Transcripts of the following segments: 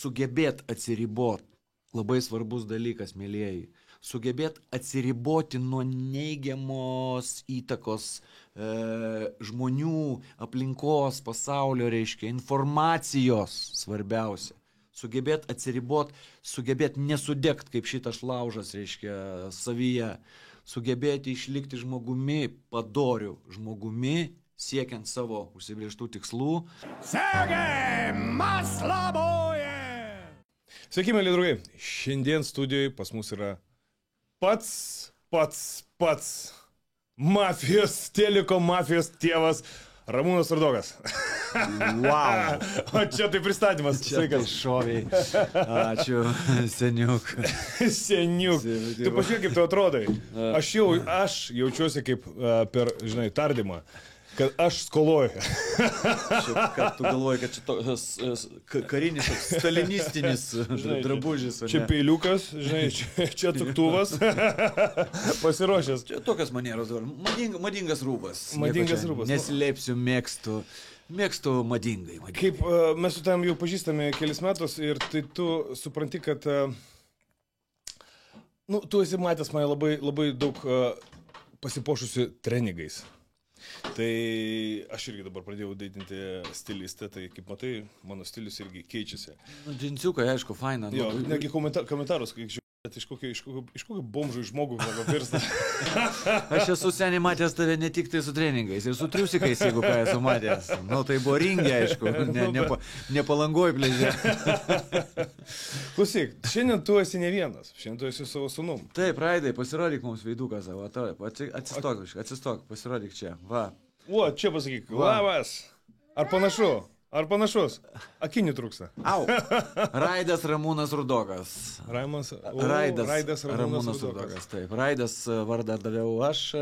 sugebėt atsiribot. Labai svarbus dalykas, mėlėjai. Sugebėt atsiriboti nuo neigiamos įtakos žmonių, aplinkos, pasaulio, reiškia, informacijos svarbiausia. Sugebėt atsiribot, sugebėt nesudegt kaip šitas laužas, reiškia, savyje. Sugebėti išlikti žmogumi, padoriu žmogumi, siekiant savo užsibrėžtų tikslų. Sveiki, mėly draugai. Šiandien studijoje pas mus yra pats mafijos, telekom mafijos tėvas Ramūnas Rudokas. Wow. O čia tai pristatymas. Čia tai šoviai. Ačiū, seniuk. Seniuk. Tu pažiūrėk, kaip tu atrodai. Aš jaučiuosi kaip per, žinai, tardymą. Kad aš skoloju. Kad tu galvoji, kad čia karinis, stalinistinis drabužis. Čia peiliukas, žinai, čia tuktuvas. Pasiruošęs. Čia tokios manieros. Madingas rūbas. Madingas rūbas. Neslėpsiu, mėgstu madingai. Kaip mes su tam jau pažįstame kelis metus ir tai tu supranti, kad tu esi matęs mane labai daug pasipošusi treningais. Tai aš irgi dabar pradėjau daitinti stilistę, tai kaip matai, mano stilius irgi keičiasi. Džinsiukai, aišku, faina. Jo, negi komentarus, kai iš kokio bomžų žmogų virsta. Aš esu seniai matęs tave ne tik tai su treningais, ir su triusikais, jeigu ką esu matęs. Tai buvo ringė, aišku, nepalangoj plėžė. Klausyk, šiandien tu esi ne vienas, šiandien tu esi savo sūnum. Taip, Raidai, pasirodyk mums veiduką savo, atsistok, pasirodyk čia, va. O, čia pasakyk, labas, ar panašu? Ar panašus? Akinių trūksta. Au. Raidas Ramūnas Rudokas. Raidas Ramūnas Rudokas. Taip. Raidas vardą daviau aš.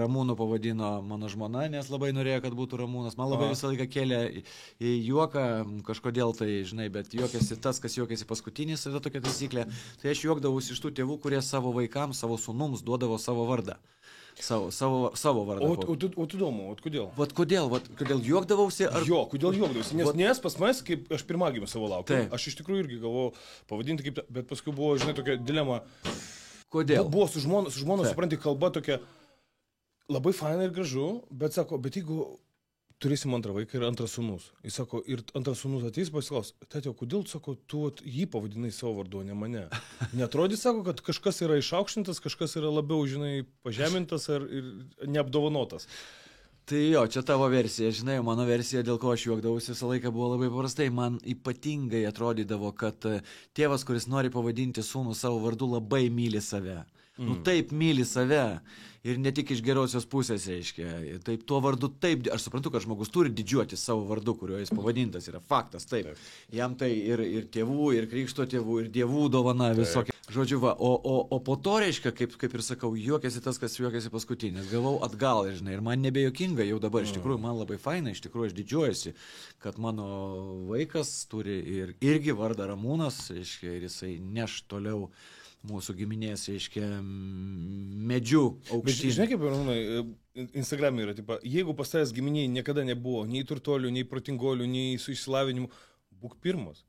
Ramūnu pavadino mano žmona, nes labai norėjo, kad būtų Ramūnas. Man labai visą laiką kėlė į juoką, kažkodėl tai, žinai, bet juokėsi tas, kas juokėsi paskutinis, yra tokia taisyklė. Tai aš juokdavausi iš tų tėvų, kurie savo vaikams, savo sūnums duodavo savo vardą. Savo vardą. O tu įdomu, kodėl? Kodėl juokdavausi? Jo, kodėl juokdavausi? Nes pas manęs, kaip aš pirmagimį savo laukiu, aš iš tikrųjų irgi galvojau pavadinti kaip, bet paskui buvo, žinai, tokia dilema. Kodėl? Buvo su žmona supranti, kalba tokia labai faina ir gražu, bet sako, bet jeigu turėsim antrą vaiką ir antras sūnus. Jis sako, ir antras sūnus ateis pasiklaus, tėtė, kodėl, sako, tu jį pavadinai savo vardu, ne mane? Netrodys, sako, kad kažkas yra išaukštintas, kažkas yra labiau, žinai, pažemintas ir neapdovanotas. Tai jo, čia tavo versija, žinai, mano versija, dėl ko aš juokdavausi visą laiką buvo labai paprastai. Man ypatingai atrodydavo, kad tėvas, kuris nori pavadinti sūnų savo vardu, labai myli save. Taip myli save ir ne tik iš gerosios pusės, reiškia. Taip, tuo vardu taip, aš suprantu, kad žmogus turi didžiuotis savo vardu, kuriuo jis pavadintas, yra faktas, taip. Jam tai ir tėvų, ir krikšto tėvų, ir dievų dovana visokia. Žodžiu, va, o po to, reiškia, kaip ir sakau, juokėsi tas, kas juokėsi paskutinis. Gavau atgal, žinai, ir man nebejokinga jau dabar, iš tikrųjų, man labai faina, iš tikrųjų, aš didžiuojuosi, kad mano vaikas turi irgi vardą Ramūnas, reiškia, ir jisai neš toliau mūsų giminės, reiškia, medžių aukštyn. Žinai, kaip, Ramūnai, Instagram'e yra, tipo, jeigu pas tavęs giminiai niekada nebuvo nei turtuolių, nei protingolių, nei su išsilavinimu, būk pirmas.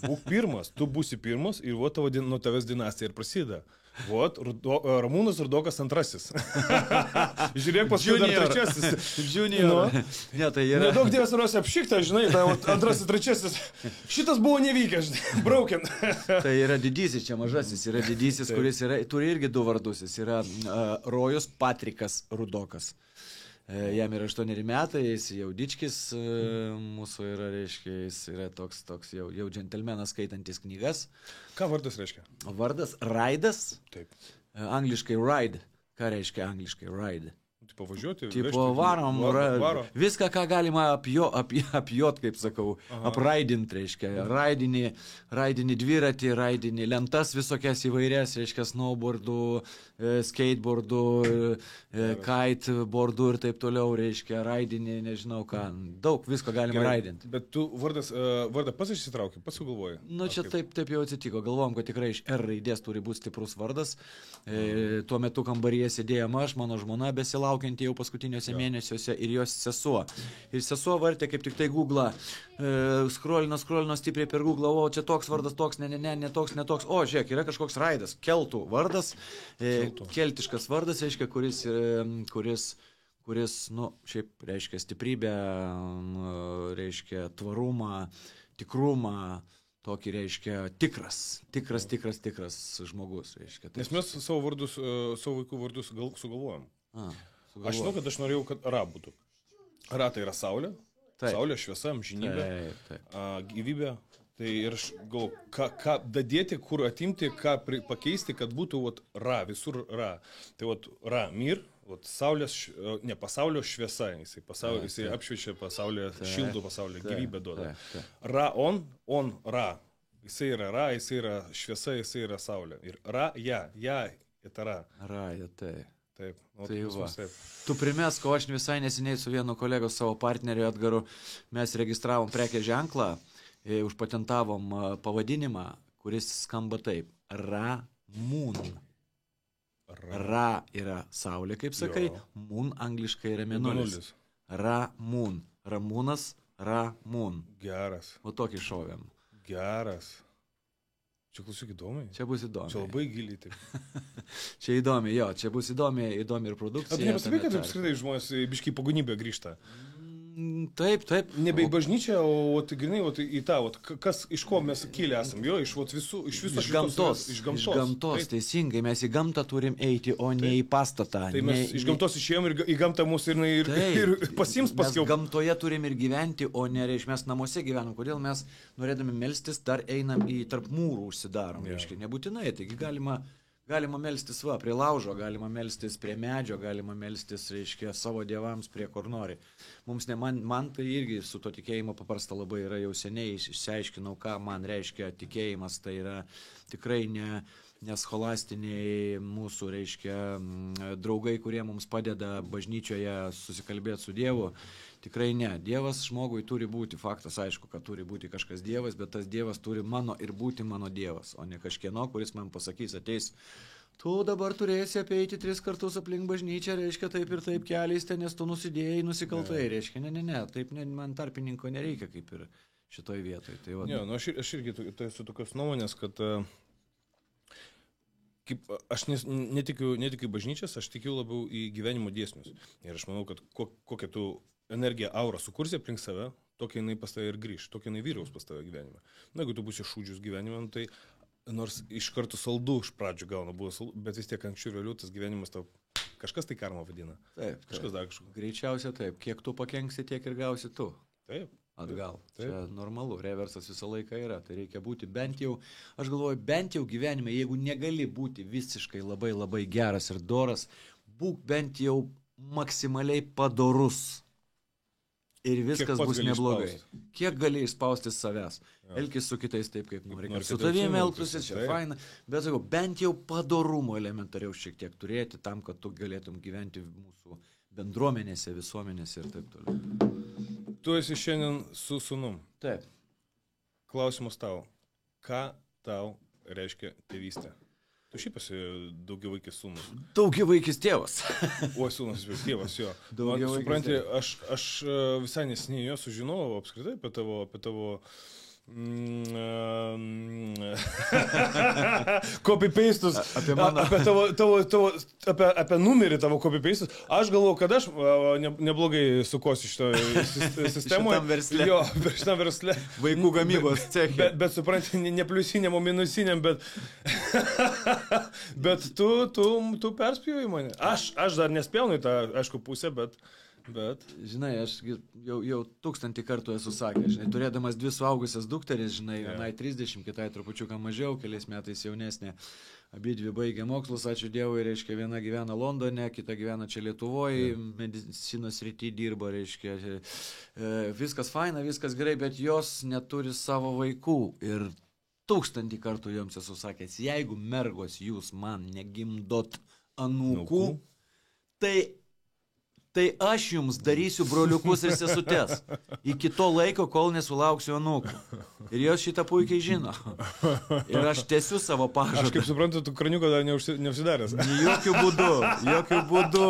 Būk pirmas, tu būsi pirmas ir vo tavo nuo tavęs dinastija ir prasideda. Vot, Ramūnas Rudokas antrasis. Žiūrėk, paskui dar trečiasis. Junior. Ne, tai yra. Nedaug dievas rasi apšiktą, žinai, tai antrasis, trečiasis. Šitas buvo nevykęs, žinai, braukiant. Tai yra didysis, čia mažasis, yra didysis, kuris turi irgi du vardus. Jis yra Rojus Patrikas Rudokas. Jam yra 8 metai, jis jau dičkis mūsų yra, reiškia, jis yra toks jau džentelmenas skaitantis knygas. Ką vardas reiškia? Vardas Raidas. Taip. Angliškai ride. Ką reiškia angliškai ride? Tipo važiuoti, tipo varom, viską, ką galima apjot, kaip sakau, apraidint, reiškia, raidinį dviratį, raidinį lentas visokias įvairias, reiškia, snowboardų, skateboardų, kiteboardų ir taip toliau, reiškia, raidinį, nežinau ką, daug visko galima raidinti. Bet tu vardą pats išsitraukė, pats sugalvojai? Nu, čia taip jau atsitiko, galvom, kad tikrai iš R raidės turi būti stiprus vardas, tuo metu kambaryje sėdėjom aš, mano žmona besilaukė besilaukianti jau paskutiniuose mėnesiuose ir jos sesuo. Ir sesuo vartė kaip tik tai Google, skrolino stipriai per Google, o čia toks vardas, toks, ne toks, o žiūrėk, yra kažkoks raidas, keltų vardas, keltiškas vardas, reiškia, kuris, nu, šiaip reiškia stiprybę, reiškia tvarumą, tikrumą, tokį reiškia tikras žmogus, reiškia. Nes mes savo vaikų vardus sugalvojom. Aš žinau, kad aš norėjau, kad Ra būtų. Ra tai yra saulė, saulė, šviesa, amžinybė, gyvybė. Tai ir aš galvoju, ką dadėti, kur atimti, ką pakeisti, kad būtų Ra, visur Ra. Tai Ra, mir, saulės, ne pasaulio šviesa, jisai apšviečia pasaulį, šildo pasaulį, gyvybę duoda. Ra, on, Ra. Jisai yra Ra, jisai yra šviesa, jisai yra saulė. Ir Ra, ja, это Ra. Ra, ja, tai. Taip. Tai va. Tu primesk, o aš visai neseniai su vienu kolegos savo partneriu Edgaru mes registravom prekės ženklą, užpatentavom pavadinimą, kuris skamba taip. Ra Moon. Ra yra saulė, kaip sakai, Moon angliškai yra mėnulis. Ra Moon. Ramūnas, Ra Moon. Geras. O tokį šovėm. Geras. Čia klausyk įdomiai. Čia bus įdomi. Čia labai giliai taip. Čia įdomi, jo, čia bus įdomi ir produkcija. Ar nepastebėjai, kad apskritai žmonės biškai pagonybę grįžta? Taip. Nebe į bažnyčią, o grinai į tą, kas, iš ko mes kilę esam, jo, iš viso gamtos. Iš gamtos, teisingai, mes į gamtą turim eiti, o ne į pastatą. Tai mes iš gamtos išėjom ir į gamtą mūsų ir pasims paskiau. Mes gamtoje turim ir gyventi, o ne, reiškia, mes namuose gyvenam. Kodėl mes, norėdami melstis, dar einam į tarp mūrų užsidarom, reiškia, nebūtinai, taigi galima melstis prie laužo, galima melstis prie medžio, galima melstis, reiškia, savo dievams prie kur nori. Man tai irgi su to tikėjimo paprasta labai yra jau seniai, išsiaiškinau, ką man reiškia tikėjimas, tai yra tikrai ne scholastiniai mūsų, reiškia, draugai, kurie mums padeda bažnyčioje susikalbėti su Dievu. Tikrai ne. Dievas žmogui turi būti, faktas aišku, kad turi būti kažkas Dievas, bet tas Dievas turi būti mano Dievas, o ne kažkieno, kuris man pasakys, ateis, tu dabar turėsi apeiti 3 kartus aplink bažnyčią, reiškia taip ir taip keliais, nes tu nusidėjai, nusikaltai, reiškia, ne, taip man tarpininko nereikia kaip ir šitoj vietoj. Tai, aš irgi esu tokios nuomonės, kad aš netikiu į bažnyčias, aš tikiu labiau į gyvenimo dėsnius. Ir aš manau, kad kokią tu energiją, aurą sukursi aplink save, tokia jinai pas tave ir grįš, tokia jinai vyraus pas tave gyvenime. Na, jeigu tu būsi šūdžius gyvenime, tai nors iš karto saldu iš pradžių gauna buvo saldu, bet vis tiek anksčiau vėliau tas gyvenimas tau kažkas tai karma vadina. Taip. Kažkas dar kažkas. Greičiausia taip. Kiek tu pakenksi, tiek ir gausi tu. Taip. Atgal. Taip. Čia normalu, reversas visą laiką yra. Tai reikia būti bent jau, aš galvoju, bent jau gyvenime, jeigu negali būti visiškai labai labai geras ir doras, būk bent jau maksimaliai padorus. Ir viskas bus neblogai. Kiek gali išspausti savęs. Elkis su kitais taip, kaip nori. Su tavimi elgtusi, čia faina. Bet sakau, bent jau padorumo elementariau šiek tiek turėti tam, kad tu galėtum gyventi mūsų bendruomenėse, visuomenėse ir taip toliau. Tu esi šiandien su sūnum. Taip. Klausimas tau. Ką tau reiškia tėvystė? Tu šiaip esi daugiavaikis sūnus. Daugiavaikis tėvas. O, sūnus, tėvas, jo. Man, supranti, aš visai neseniai jo sužinojau apskritai apie tavo copy-pastus, apie numerį tavo copy-pastus. Aš galvoju, kad aš neblogai sukosi šitoje sistemoje. Šitam versle. Jo, šitam versle. Vaikų gamybos ceche. Bet supranti, ne pliusiniam, o minusiniam, bet tu perspėjai mane. Aš dar nespjaunu į tą, aišku, pusę, bet... Žinai, aš jau 1000 kartų esu sakęs, žinai, turėdamas 2 suaugusias dukteris, žinai, vienai 30, kitai trupučiuką mažiau, keliais metais jaunesnė, abidvi baigė mokslus, ačiū Dievui, reiškia, viena gyvena Londone, kita gyvena čia Lietuvoje, medicinos srity dirba, reiškia, viskas faina, viskas gerai, bet jos neturi savo vaikų ir 1000 kartų joms esu sakęs, jeigu mergos jūs man negimdot anūkų, tai aš jums darysiu broliukus ir sesutes. Iki to laiko, kol nesulauksiu anūkų. Ir jos šitą puikiai žino. Ir aš tęsiu savo pažadą. Aš kaip suprantu, tu kraniuko dar neužsidaręs. Jokių būdų, jokių būdų.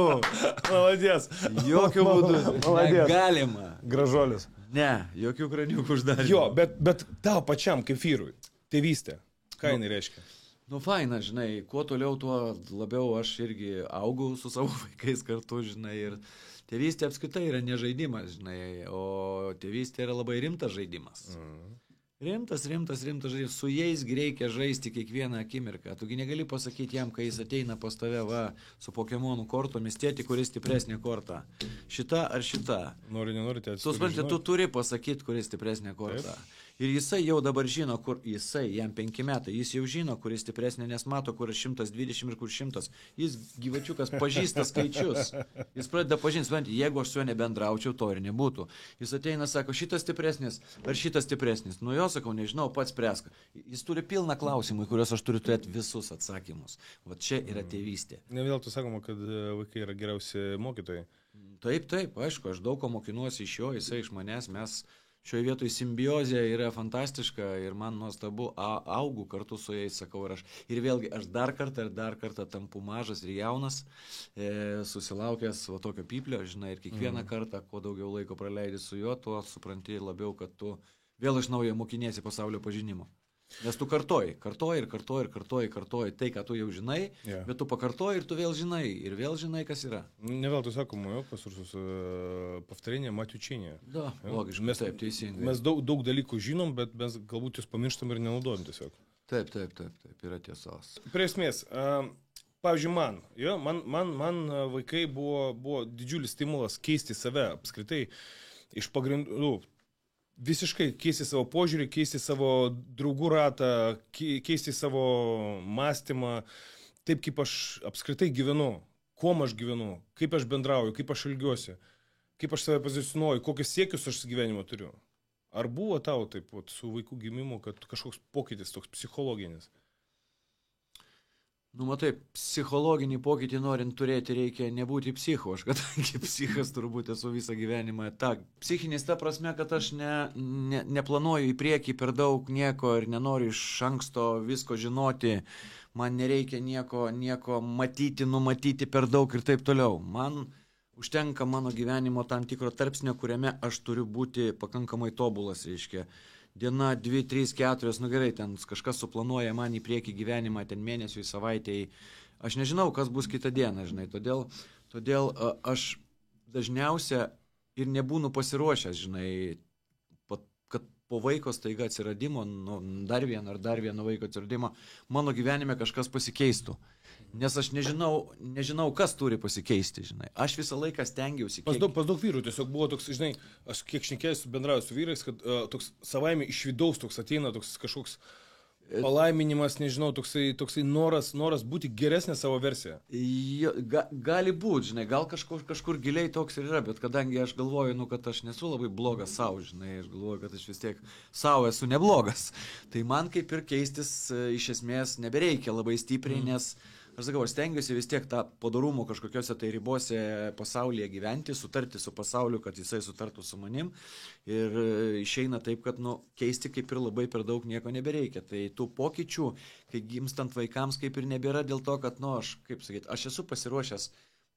Maladės. Jokių būdų. Maladės. Galima. Gražuolis. Ne, jokių kraniukų uždarymų. Jo, bet tau pačiam kaip vyrui, tėvystė, ką jinai reiškia? Nu, faina, žinai, kuo toliau, tuo labiau aš irgi augau su savo vaikais kartu, žinai, ir tėvystė apskritai yra ne žaidimas, žinai, o tėvystė yra labai rimtas žaidimas. Rimtas žaidimas. Su jais reikia žaisti kiekvieną akimirką. Tugi negali pasakyti jam, kai jis ateina pas tave, va, su Pokemonų kortomis, tėti, kuris stipresnė korta. Šita ar šita. Nenori, tėti. Tu supranti, tu turi pasakyti, kuris stipresnė korta. Taip. Ir jisai jau dabar žino, kur jisai, jam 5 metai, jis jau žino, kuris stipresnė, nes mato, kur 120 ir kur 100. Jis gyvačiukas pažįsta skaičius. Jis pradeda pažinti, jeigu aš su juo nebendraučiau, to ir nebūtų. Jis ateina, sako, šitas stipresnis ar šitas stipresnis. Nu jo, sakau, nežinau, pats spręsk. Jis turi pilną klausimų, į kuriuos aš turiu turėti visus atsakymus. Va čia yra tėvystė. Ne vėl tu sakoma, kad vaikai yra geriausi mokytojai. Taip, aišku, aš daug ko mokinuosi iš jo, jisai iš manęs, mes... Šioje vietoje simbiozė yra fantastiška ir man nuostabu, augu kartu su jais, sakau, ir vėlgi aš dar kartą tampu mažas ir jaunas, susilaukęs va tokio pyplio, žinai, ir kiekvieną kartą, kuo daugiau laiko praleidi su juo, tuo supranti labiau, kad tu vėl iš naujo mokiniesi pasaulio pažinimo. Nes tu kartoji tai, ką tu jau žinai, bet tu pakartoji ir tu vėl žinai, kas yra. Ne vėl tu sakoma, jo, pasursus повторение мать учения. Da, logiškai, taip, teisingai. Mes daug dalykų žinom, bet mes galbūt jūs pamirštam ir nenaudojam tiesiog. Taip, yra tiesos. Prie esmės, pavyzdžiui, man vaikai buvo didžiulis stimulas keisti save apskritai iš pagrindų. Visiškai keisti savo požiūrį, keisti savo draugų ratą, keisti savo mąstymą, taip kaip aš apskritai gyvenu, kuom aš gyvenu, kaip aš bendrauju, kaip aš ilgiuosi, kaip aš save pozicionuoju, kokius siekius aš gyvenimo turiu. Ar buvo tau taip su vaikų gimimu, kad kažkoks pokytis toks psichologinis? Nu, matai, psichologinį pokytį norint turėti reikia nebūti psichu, aš kadangi psichas turbūt esu visą gyvenimą. Psichinis ta prasme, kad aš neplanuoju į priekį per daug nieko ir nenoriu iš anksto visko žinoti, man nereikia nieko matyti, numatyti per daug ir taip toliau. Man užtenka mano gyvenimo tam tikro tarpsnio, kuriame aš turiu būti pakankamai tobulas, reiškia. Diena, 2, 3, 4, nu gerai, ten kažkas suplanuoja man į priekį gyvenimą, ten mėnesiui, savaitėjai. Aš nežinau, kas bus kitą dieną, žinai, todėl aš dažniausia ir nebūnu pasiruošęs, žinai, kad po vaiko staiga atsiradimo, dar vieno vaiko atsiradimo, mano gyvenime kažkas pasikeistų. Nes aš nežinau, kas turi pasikeisti, žinai. Aš visą laiką stengiausi. Pas daug vyrų tiesiog buvo toks, žinai, aš kiek šnekėjęs bendrauju su vyrais, kad toks savaime iš vidaus toks ateina toks kažkoks palaiminimas, nežinau, toksai noras būti geresnė savo versija. Gali būti, žinai, gal kažkur giliai toks ir yra, bet kadangi aš galvoju, kad aš nesu labai blogas savo, žinai, aš galvoju, kad aš vis tiek savo esu neblogas. Tai man kaip ir keistis iš esmės nebereikia labai stipriai, nes aš sakau, aš stengiuosi vis tiek tą padarumo kažkokiuose tai ribose pasaulyje gyventi, sutarti su pasauliu, kad jisai sutartų su manim. Ir išeina taip, kad keisti kaip ir labai per daug nieko nebereikia. Tai tų pokyčių, kai gimstant vaikams, kaip ir nebėra dėl to, kad, aš esu pasiruošęs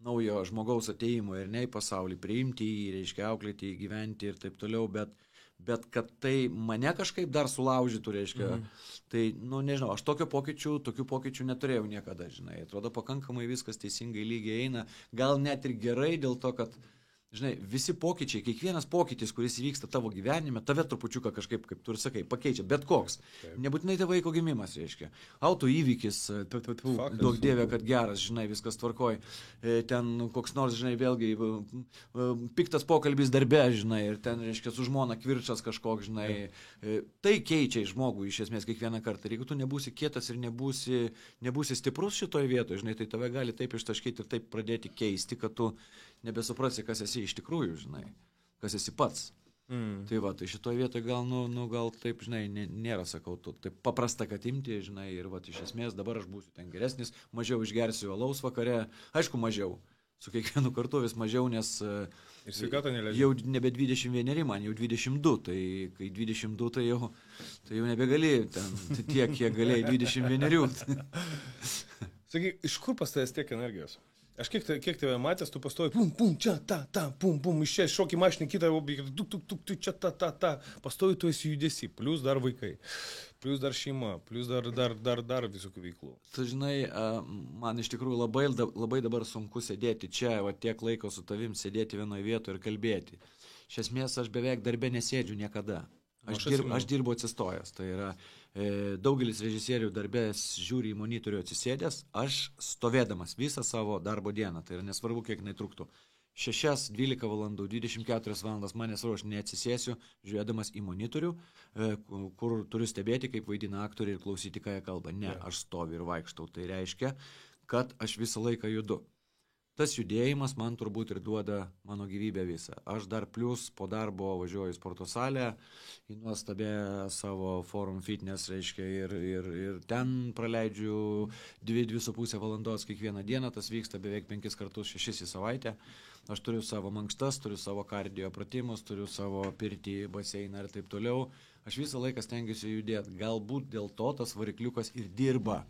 naujo žmogaus ateimo ir ne į pasaulį, priimti jį, reiškia, auklėti, gyventi ir taip toliau, bet kad tai mane kažkaip dar sulaužytų, reiškia, tai, nežinau, aš tokių pokyčių neturėjau niekada, žinai, atrodo pakankamai viskas teisingai lygiai eina, gal net ir gerai dėl to, kad, žinai, visi pokyčiai, kiekvienas pokytis, kuris įvyksta tavo gyvenime, tave trupučiuką kažkaip, kaip tu ir sakai, pakeičia, bet koks. Taip. Nebūtinai tai vaiko gimimas, reiškia. Auto įvykis, daug dievė, kad geras, žinai, viskas tvarkoj. Ten koks nors, žinai, vėlgi piktas pokalbis darbe, žinai, ir ten, reiškia, su žmona kvirčas kažkoks, žinai. Tai keičia žmogų iš esmės kiekvieną kartą. Ir jeigu tu nebūsi kietas ir nebūsi stiprus šitoje vietoje, žinai, tai tave gali taip ištaškyti ir taip pradėti keisti, kad tu nebesuprasi, kas esi iš tikrųjų, žinai, kas esi pats. Tai va, tai šitoje vietoje gal, gal taip, žinai, nėra, sakau, taip paprasta, kad imti, žinai, ir va, iš esmės dabar aš būsiu ten geresnis, mažiau išgersiu alaus vakare, aišku, mažiau. su kiekvienu kartu vis mažiau, nes Ir sveikata neleidžia. jau nebe 21, man jau 22, tai kai 22, tai jau nebegali ten tiek, kiek galėjai 21. Sakyk, iš kur pas tavęs tiek energijos? Aš kiek tave matęs, tu pastoji, pum, čia, pum, iš čia šokį mašinį, kitą objektą, tuk, čia, pastoji tu esi judesi, plus dar vaikai, plus dar šeima, plus dar visokių veiklų. Tu žinai, man iš tikrųjų labai dabar sunku sėdėti čia, va, tiek laiko su tavim, sėdėti vienoje vietoje ir kalbėti. Iš esmės, aš beveik darbe nesėdžiu niekada. Aš dirbu atsistojęs, tai yra daugelis režisierių darbės žiūri į monitorių atsisėdęs, aš stovėdamas visą savo darbo dieną, tai yra nesvarbu, kiek jinai truktų. 6, 12 valandų, 24 valandas manęs aš neatsisėsiu, žiūrėdamas į monitorių, kur turiu stebėti, kaip vaidina aktoriai ir klausyti, ką jie kalba. Ne, aš stoviu ir vaikštau, tai reiškia, kad aš visą laiką judu. Tas judėjimas man turbūt ir duoda mano gyvybę visą. Aš dar plus po darbo važiuoju į sporto salę, į nuostabę savo Forum Fitness, reiškia, ir ten praleidžiu 2,5 valandos kiekvieną dieną, tas vyksta beveik 5 kartus 6 į savaitę. Aš turiu savo mankštas, turiu savo kardio pratimus, turiu savo pirtį, baseiną ir taip toliau. Aš visą laiką stengiuosi judėti. Galbūt dėl to tas varikliukas ir dirba.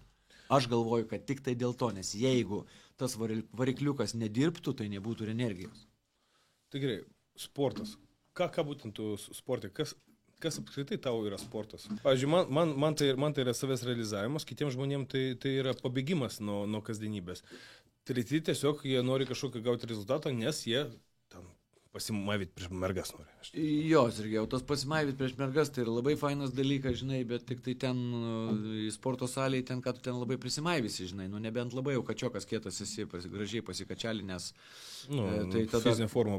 Aš galvoju, kad tik tai dėl to, nes jeigu tas varikliukas nedirbtų, tai nebūtų ir energijos. Tai gerai, sportas. Ką būtent tu sportai? Kas apskritai tau yra sportas? Pavyzdžiui, man tai yra savęs realizavimas, kitiems žmonėms tai yra pabėgimas nuo kasdienybės. Treti tiesiog jie nori kažkokį gauti rezultatą, nes jie tam pasimavyti prieš mergas nori. Jo, Sergejau, tas pasimavyti prieš mergas tai yra labai fainas dalykas, žinai, bet tik tai ten į sporto salėje, ten, kad tu ten labai prisimaivisi, žinai, nebent labai jau kačiokas kietas esi, gražiai pasikačialinės. Tai tada fizinė forma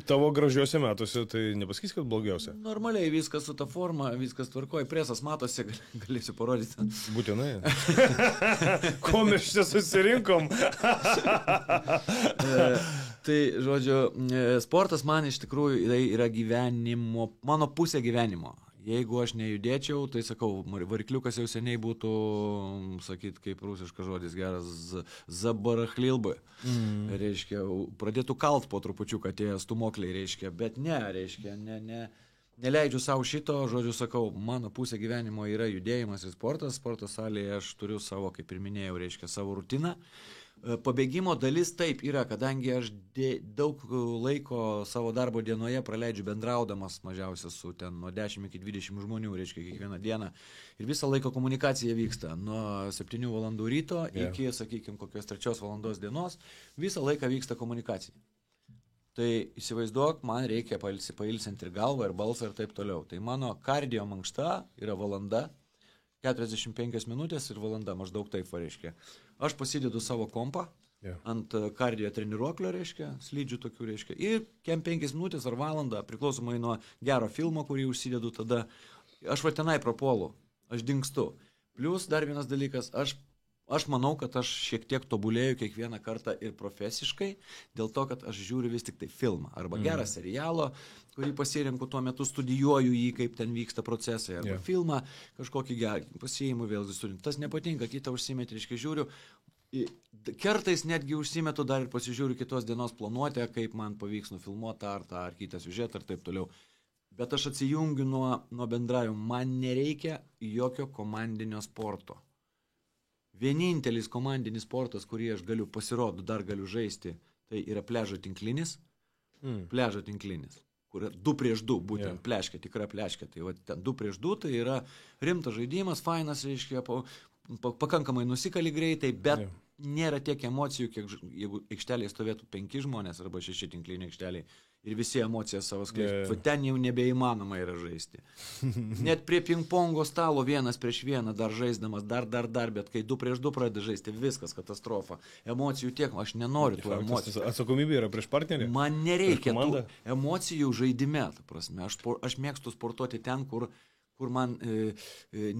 tavo gražiuose metuose, tai nepasakys, kad blogiausia. Normaliai viskas su ta forma, viskas tvarkoja, presas matosi, galėsiu parodyti. Būtinai. Ko mes čia susirinkom? Tai, žodžiu, sportas man iš tikrųjų yra gyvenimo, mano pusė gyvenimo. Jeigu aš nejudėčiau, tai sakau, varikliukas jau seniai būtų, sakyt, kaip rusiškas žodis geras, zabarachlilbai. Reiškia, pradėtų kalt po trupučiuką tie stumokliai, reiškia, bet ne, reiškia, neleidžiu savo šito, žodžiu, sakau, mano pusė gyvenimo yra judėjimas ir sportas, sporto salėje aš turiu savo, kaip ir minėjau, reiškia, savo rutiną. Pabėgimo dalis taip yra, kadangi aš daug laiko savo darbo dienoje praleidžiu bendraudamas mažiausiai su ten nuo 10 iki 20 žmonių, reiškia, kiekvieną dieną. Ir visą laiką komunikacija vyksta nuo 7 valandų ryto iki, sakykime, kokios 3 valandos dienos, visą laiką vyksta komunikacija. Tai įsivaizduok, man reikia pailsinti ir galvą, ir balsą, ir taip toliau. Tai mano kardio mankšta yra valanda, 45 minutės ir valanda, maždaug taip reiškia. Aš pasidedu savo kompą ant kardio treniruoklio, reiškia, slidžių tokių, reiškia, ir 5 minutės ar valandą, priklausomai nuo gero filmo, kurį užsidedu, tada aš va tenai prapuolu, aš dingstu. Plius dar vienas dalykas, aš manau, kad aš šiek tiek tobulėju kiekvieną kartą ir profesiškai, dėl to, kad aš žiūriu vis tik tai filmą, arba gerą serialą, kurį pasirinku tuo metu, studijuoju jį, kaip ten vyksta procesai, arba filmą kažkokį gerą, pasiimu vėl studijų. Tas nepatinka, kitą užsimetį, reiškia, žiūriu. Kartais netgi užsimetu dar ir pasižiūriu kitos dienos planuotę, kaip man pavyks nufilmuoti ar kitą siužetą ir taip toliau. Bet aš atsijungiu nuo bendravimo. Man nereikia jokio komandinio sporto. Vienintelis komandinis sportas, kurį aš galiu pasirodo, dar galiu žaisti, tai yra pliažo tinklinis. Pliažo tinklinis. Kur 2 prieš 2, būtent pleškė, tikra pleškė. Tai va, ten 2 prieš 2, tai yra rimtas žaidimas, fainas, reiškia, pakankamai nusikali greitai, bet nėra tiek emocijų, kiek jeigu aikštelėje stovėtų 5 žmonės arba 6 tinkliniai aikšteliai ir visi emocijas savo skleistų. Ten jau nebeįmanoma yra žaisti. Net prie pingpongo stalo 1 prieš 1 dar žaisdamas, dar, bet kai 2 prieš 2 pradeda žaisti, viskas katastrofa. Emocijų tiek, aš nenoriu tų emocijų. Atsakomybė yra prieš partnerį? Man nereikia tų emocijų žaidime, ta prasme. Aš mėgstu sportuoti ten, kur man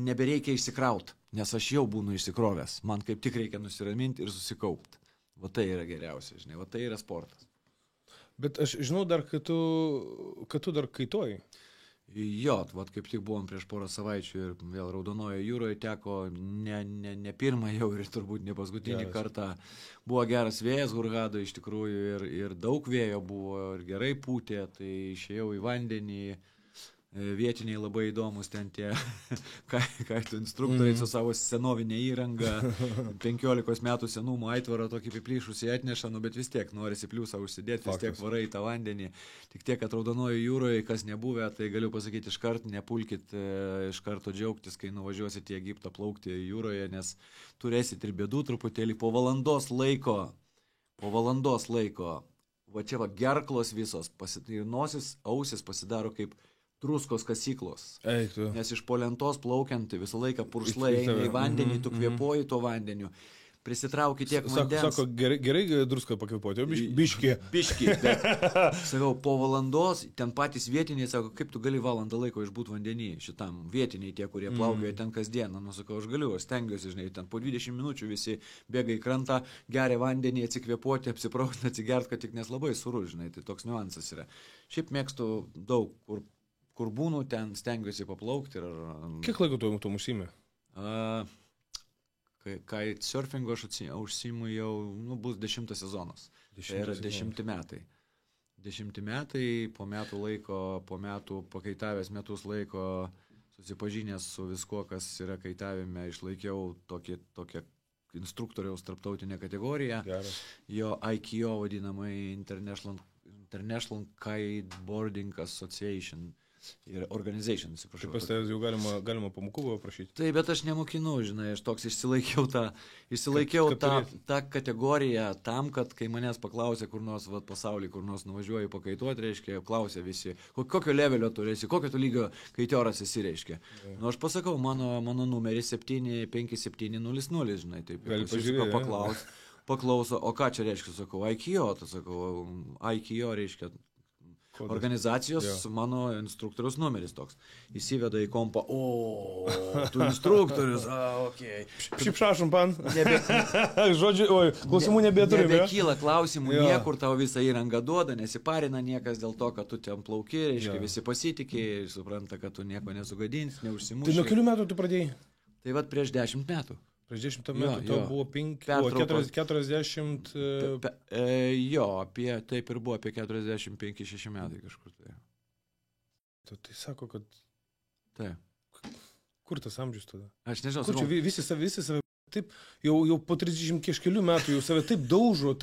nebereikia išsikrauti, nes aš jau būnu išsikrovęs. Man kaip tik reikia nusiraminti ir susikaupti. Va tai yra geriausia, žinai, va tai yra sportas. Bet aš žinau dar, kad tu dar kaitoji. Jo, vat kaip tik buvom prieš porą savaičių ir vėl Raudonojo jūroje teko ne pirmą jau ir turbūt ne paskutinį kartą. Buvo geras vėjas Hurgado iš tikrųjų ir daug vėjo buvo ir gerai pūtė, tai išėjau į vandenį. Vietiniai labai įdomus ten tie kaitų instruktoriai su savo senovinė įranga, 15 metų senumo aitvarą tokį piplyšusį atneša, bet vis tiek norisi pliusą užsidėti, vis tiek varai tą vandenį. Tik tiek, kad Raudonojo jūroje, kas nebuvę, tai galiu pasakyti iškart, nepulkit iš karto džiaugtis, kai nuvažiuosite į Egiptą plaukti jūroje, nes turėsit ir bėdų truputėlį po valandos laiko, va čia va gerklos visos, ir nosis, ausis pasidaro kaip druskos kasyklos. Eiktų. Nes iš po lentos plaukiant visą laiką puršlai eina į vandenį, tu kvėpuoji to vandeniu. Prisitrauki tiek vandens. Sako, gerai druską pakvėpuoti, biški. Biški, bet, sakau, po valandos, ten patys vietiniai sako, kaip tu gali valandą laiko išbūt vandenį šitam, vietiniai tie, kurie plaukioja ten kasdieną. Nu, sakau, aš galiu, aš stengiuosi, žinai, ten po 20 minučių visi bėga į krantą, geria vandenį, atsikvėpuoti, apsiprausti, atsigert, kad tik nes labai suru, žinai, tai toks niuansas yra. Šiaip mėgstu daug, kur būnu, ten stengiuosi paplaukti. Kiek laiko tu užsiimi? Kitesurfingo aš užsiimu jau, bus 10 sezonas. Tai yra 10 metai. 10 metai, po metų laiko, pakaitavęs metus laiko, susipažinęs su viskuo, kas yra kaitavime, išlaikiau tokią instruktoriaus tarptautinę kategoriją. Geras. Jo IKO vadinamai International Kiteboarding Association. Ir organization, atsiprašau. Taip, pas tai jau galima pamokų paprašyti. Taip, bet aš nemokinu, žinai, aš toks išsilaikiau tą kategoriją tam, kad kai manęs paklausė kur nors pasaulyje, kur nors nuvažiuoju pakaituoti, reiškia, klausė visi, kokio levelio tu esi, kokio tu lygio kaitioras esi, reiškia. Nu, aš pasakau, mano numeris 75700, žinai, taip. Gali pažiūrėti. Paklauso, o ką čia reiškia, sakau, IKO, tai sakau, IKO reiškia organizacijos, mano instruktorius numeris toks. Įsiveda į kompą, tu instruktorius, okei. Šipšašum, pan. Žodžiu, klausimų nebeturime. Nebekyla klausimų, niekur tau visą įrangą duoda, nesiparina niekas dėl to, kad tu ten plauki, reiškia, visi pasitikė, supranta, kad tu nieko nesugadins, neužsimuši. Tai nuo kelių metų tu pradėjai? Tai vat prieš 10 metų. Prieš 10 metų tau buvo 40... taip ir buvo apie 45-6 metai kažkur. Tai sako, kad... Taip. Kur tas amžius tada? Aš nežinau. Kur čia visi save... Taip, jau po 30 kažkelių metų jau save taip daužo,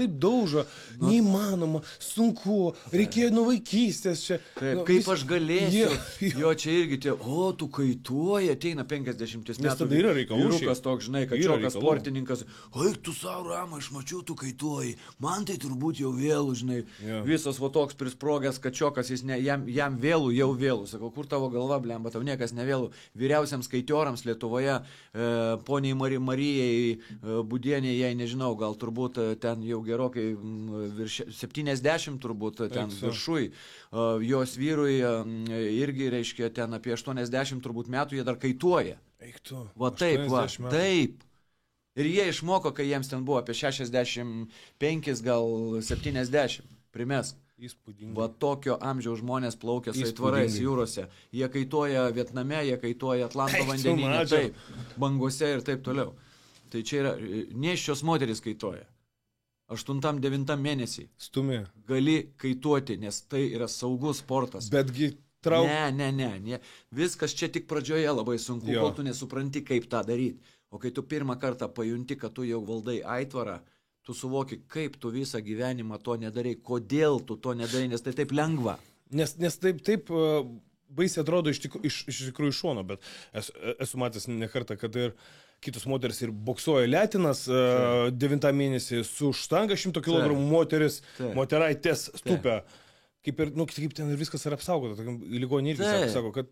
neįmanoma, sunku, reikėjo nuo vaikystės čia. Taip, kaip aš galėsiu, jo čia irgi tie, tu kaituoji, ateina 50 metų. Nes tada yra reikalų. Vyrukas toks, žinai, kad čiokas sportininkas, tu savo Rama, aš mačiau, tu kaituoji, man tai turbūt jau vėlų, žinai, visas toks prisprogęs, kad čiokas, jam vėlų, jau vėlų, sakau, kur tavo galva, blemba, tau niekas nevėlų. Vyriausiams kaitiorams Lietuvoje, poniai Marijai Budienė, jei nežinau, gal turbūt ten jau gerokai virš 70 turbūt ten viršui. Jos vyrui irgi, reiškia, ten apie 80 turbūt metų jie dar kaituoja. Eiktu. Taip. Ir jie išmoko, kai jiems ten buvo apie 65, gal 70. Primesk. Įspūdingai. Tokio amžiaus žmonės plaukia su aitvarais jūrose. Jie kaituoja Vietname, jie kaituoja Atlanto vandenyne, taip, bangose ir taip toliau. Tai čia yra, nėščios moteris kaituoja. 8-9 mėnesį. Stumė. Gali kaituoti, nes tai yra saugus sportas. Betgi Ne. Viskas čia tik pradžioje labai sunku, kol tu nesupranti, kaip tą daryti. O kai tu pirmą kartą pajunti, kad tu jau valdai aitvarą, tu suvoki, kaip tu visą gyvenimą to nedarai, kodėl tu to nedarai, nes tai taip lengva. Nes taip baisiai atrodo iš tikrųjų iš šono, bet esu matęs ne kartą, kad ir kitos moteris ir boksuoja letinas 9 mėnesį su štanga 100 kg moteris, moteraitės stupia. Kaip ten ir viskas yra apsaugota, ligonė irgi sako, kad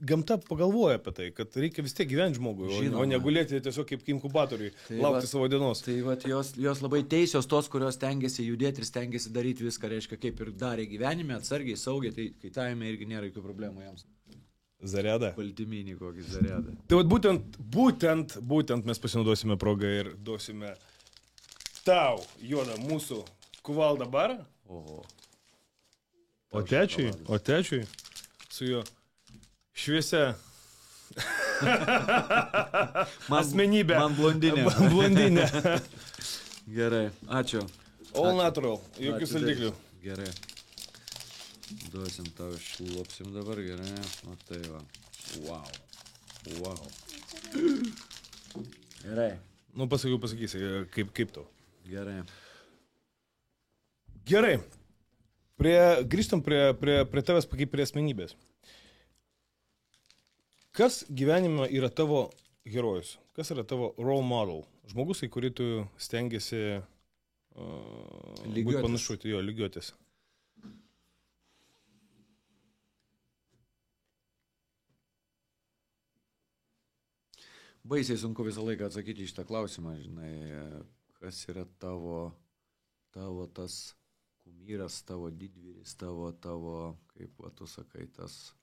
gamta pagalvoja apie tai, kad reikia vis tiek gyventi žmogui, o negulėti tiesiog kaip inkubatoriui, laukti savo dienos. Tai jos labai teisios tos, kurios stengiasi judėti ir stengiasi daryti viską, reiškia, kaip ir darė gyvenime, atsargiai, saugiai, tai kaitavime irgi nėra jokių problemų jiems. Zaredą. Baltyminį kokį zaredą. Tai būtent mes pasinaudosime progą ir duosime tau, Juoda, mūsų kuvaldą barą. Oho. O tečiui su jo šviesia asmenybė. Man blondinė. Blondinė. Gerai, ačiū. All natural, jokių saldiklių. Gerai. Duosim tau, šlopsim dabar, gerai. O tai va. Wow. Gerai. Nu, pasakysi, kaip tau. Gerai. Gerai. Grįžtam prie tavęs kaip prie asmenybės. Kas gyvenime yra tavo herojus? Kas yra tavo role model? Žmogus, į kurį tu stengiasi būti panašuoti, lygiuotis. Baisiai sunku visą laiką atsakyti į šitą klausimą, žinai, kas yra tavo tas kumyras, tavo didvyris, tavo, kaip tu sakai, tas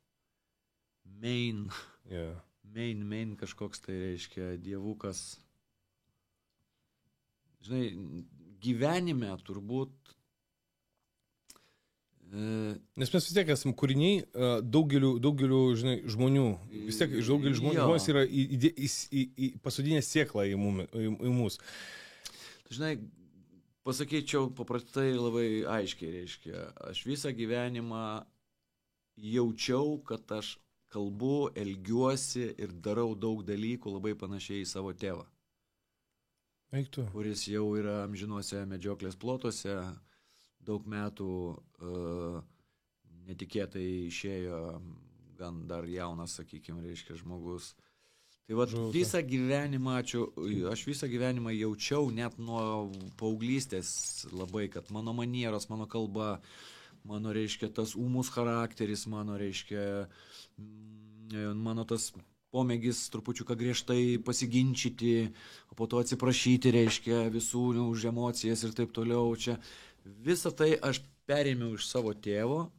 main kažkoks, tai reiškia dievukas. Žinai, gyvenime turbūt... Nes mes vis tiek esame kūriniai daugeliu žinai, žmonių. Vis tiek iš daugelių žmonės yra pasodinę sėklą į mus. Žinai, pasakyčiau paprastai labai aiškiai, reiškia, aš visą gyvenimą jaučiau, kad aš kalbu, elgiuosi ir darau daug dalykų labai panašiai į savo tėvą. Eiktų. Kuris jau yra amžinuose medžioklės plotuose, daug metų netikėtai išėjo, gan dar jaunas, sakykime, reiškia žmogus. Tai vat visą gyvenimą, aš visą gyvenimą jaučiau net nuo paauglystės labai, kad mano manieros, mano kalba, mano, reiškia, tas ūmus charakteris, mano, reiškia, mano tas pomėgis trupučiuką griežtai pasiginčyti, o po to atsiprašyti, reiškia, visų už emocijas ir taip toliau. Čia visą tai aš perėmiau iš savo tėvo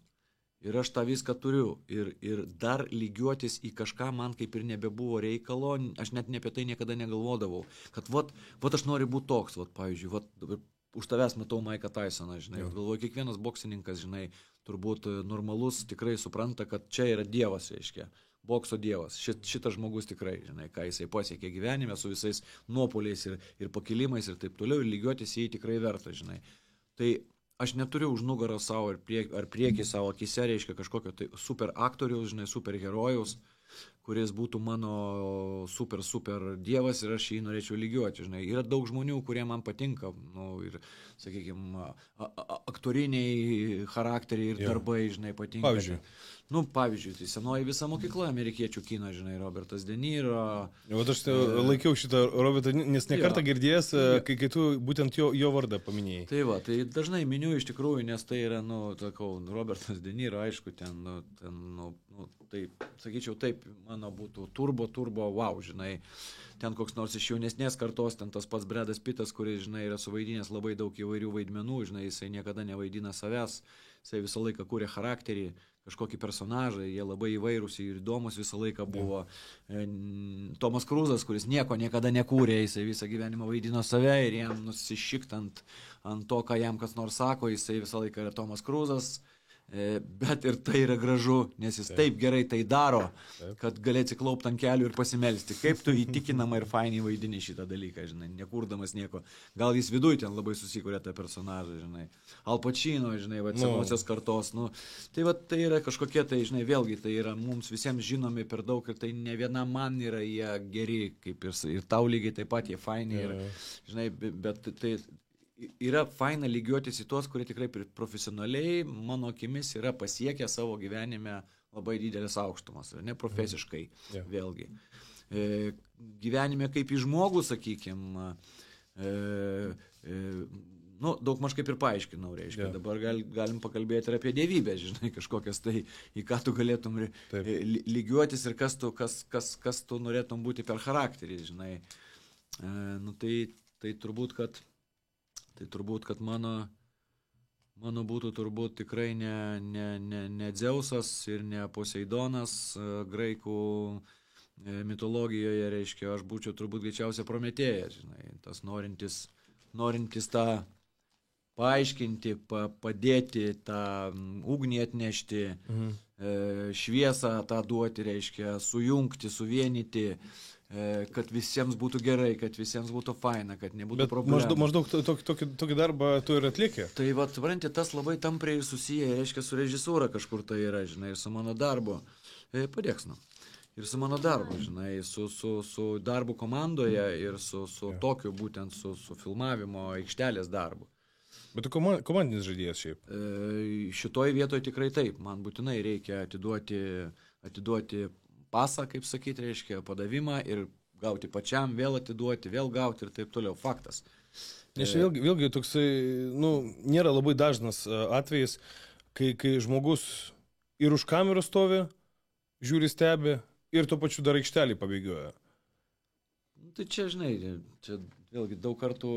ir aš tą viską turiu. Ir dar lygiuotis į kažką man kaip ir nebebuvo reikalo, aš net apie tai niekada negalvodavau. Kad vat aš noriu būti toks, vat, pavyzdžiui, vat, už tavęs matau Mike'ą Tysoną, žinai. Galvoju, kiekvienas boksininkas, žinai, turbūt normalus tikrai supranta, kad čia yra dievas, reiškia. Bokso dievas. Šitas žmogus tikrai, žinai, ką jisai pasiekė gyvenime su visais nuopoliais ir pakilimais ir taip toliau, ir lygiuotis į jį tikrai verta, žinai. Tai aš neturiu už nugarą savo ar priekį savo akise, reiškia, kažkokio tai super aktoriaus, žinai, super herojaus, kuris būtų mano super dievas ir aš jį norėčiau lygiuoti, žinai. Yra daug žmonių, kurie man patinka, ir, sakykime, aktoriniai charakteriai ir darbai, žinai, patinka. Pavyzdžiui, tai senoji visa mokykla amerikiečių kino, žinai, Robertas De Niro. Aš laikiau šitą Robertą, nes nekartą girdėjęs, kai tu būtent jo vardą paminėjai. Tai va, tai dažnai miniu iš tikrųjų, nes tai yra, Robertas De Niro, aišku, tai, sakyčiau, taip, mano būtų turbo, wow, žinai, ten koks nors iš jaunesnės kartos, ten tas pats Bradas Pittas, kuris, žinai, yra suvaidinęs labai daug įvairių vaidmenų, žinai, jisai niekada nevaidina savęs, jisai visą laiką kūrė charakterį, kažkokį personažą, jie labai įvairūs ir įdomus visą laiką buvo. Tomas Kruzas, kuris niekada nekūrė, jisai visą gyvenimą vaidino save ir jam nusišikt ant to, ką jam kas nors sako, jisai visą laiką yra Tomas Kruzas. Bet ir tai yra gražu, nes jis taip gerai tai daro, kad gali atsiklaupti ant kelių ir pasimelsti. Kaip tu įtikinamai ir fainiai vaidini šitą dalyką, žinai, nekurdamas nieko. Gal jis viduj ten labai susikūrė tą personažą, žinai. Al Pacino, žinai, senosios kartos. Tai yra kažkokie, tai, žinai, vėlgi, tai yra mums visiems žinomi per daug ir tai ne viena man yra jie geri, kaip ir tau lygiai taip pat jie fainiai yra, žinai, bet tai... Yra faina lygiuotis į tuos, kurie tikrai profesionaliai, mano akimis, yra pasiekę savo gyvenime labai didelės aukštumas, ne profesiškai, vėlgi. Gyvenime kaip į žmogų, sakykime, daug maž kaip ir paaiškinau, reiškia. Dabar galim pakalbėti ir apie dievybę, žinai, kažkokias tai, į ką tu galėtum lygiuotis ir kas tu norėtum būti per charakterį, žinai. Tai turbūt, kad mano būtų turbūt tikrai ne Dzeusas ir ne Poseidonas graikų mitologijoje, reiškia, aš būčiau turbūt greičiausia Prometėjas, žinai, tas norintis tą paaiškinti, padėti, tą ugnį atnešti, šviesą tą duoti, reiškia, sujungti, suvienyti, kad visiems būtų gerai, kad visiems būtų faina, kad nebūtų problemų. Maždaug tokį darbą tu ir atlieki. Tai va, supranti, tas labai tampriai susiję, reiškia, su režisūra kažkur tai yra, žinai, ir su mano darbu. Padėks, nu. Ir su mano darbu, žinai, su darbu komandoje ir su tokiu būtent su filmavimo aikštelės darbu. Bet tu komandinis žaidėjas šiaip? Šitoj vietoje tikrai taip. Man būtinai reikia atiduoti pasą, kaip sakyti, reiškia, padavimą ir gauti pačiam, vėl atiduoti, vėl gauti ir taip toliau. Faktas. Nes vėlgi toksai, nėra labai dažnas atvejis, kai žmogus ir už kameros stovi, žiūri, stebi ir tuo pačiu dar aikštelį pabėgioja. Tai čia, žinai, čia vėlgi daug kartų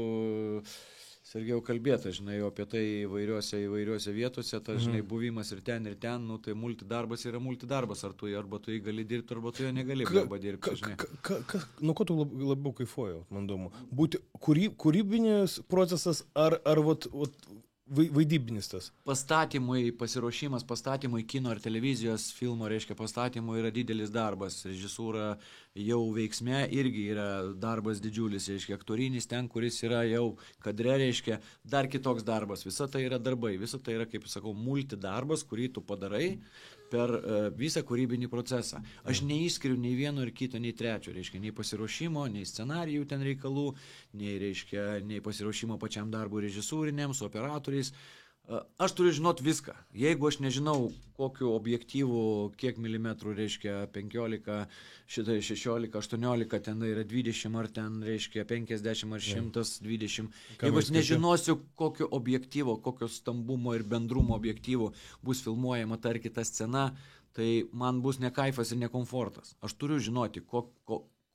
Sergejau kalbėta, žinai, apie tai įvairiuose vietose, tas, žinai, buvimas ir ten, tai multidarbas yra multidarbas, arba tu jį gali dirbti, arba tu jo negali dirbti, žinai. Nuo ko tu labiau kaifuoji, man įdomu? Būti kūrybinis procesas ar vaidybinis tas? Pasiruošimas pastatymui kino ir televizijos filmo, reiškia, pastatymui yra didelis darbas. Režisūra jau veiksme irgi yra darbas didžiulis, reiškia, aktorinis ten, kuris yra jau kadre, reiškia, dar kitoks darbas. Visa tai yra darbai, visa tai yra, kaip sakau, multidarbas, kurį tu padarai per visą kūrybinį procesą. Aš neišskiriu nei vieno ir kito, nei trečio, reiškia, nei pasiruošimo, nei scenarijų ten reikalų, nei pasiruošimo pačiam darbui režisūriniam, su operatoriais. Aš turiu žinot viską. Jeigu aš nežinau, kokiu objektyvu, kiek milimetrų, reiškia, 15, 16, 18, ten yra 20, ar ten, reiškia, 50 ar 120. Jeigu aš nežinosiu, kokio objektyvo, kokio stambumo ir bendrumo objektyvo bus filmuojama ta ar kita scena, tai man bus ne kaifas ir ne komfortas. Aš turiu žinoti,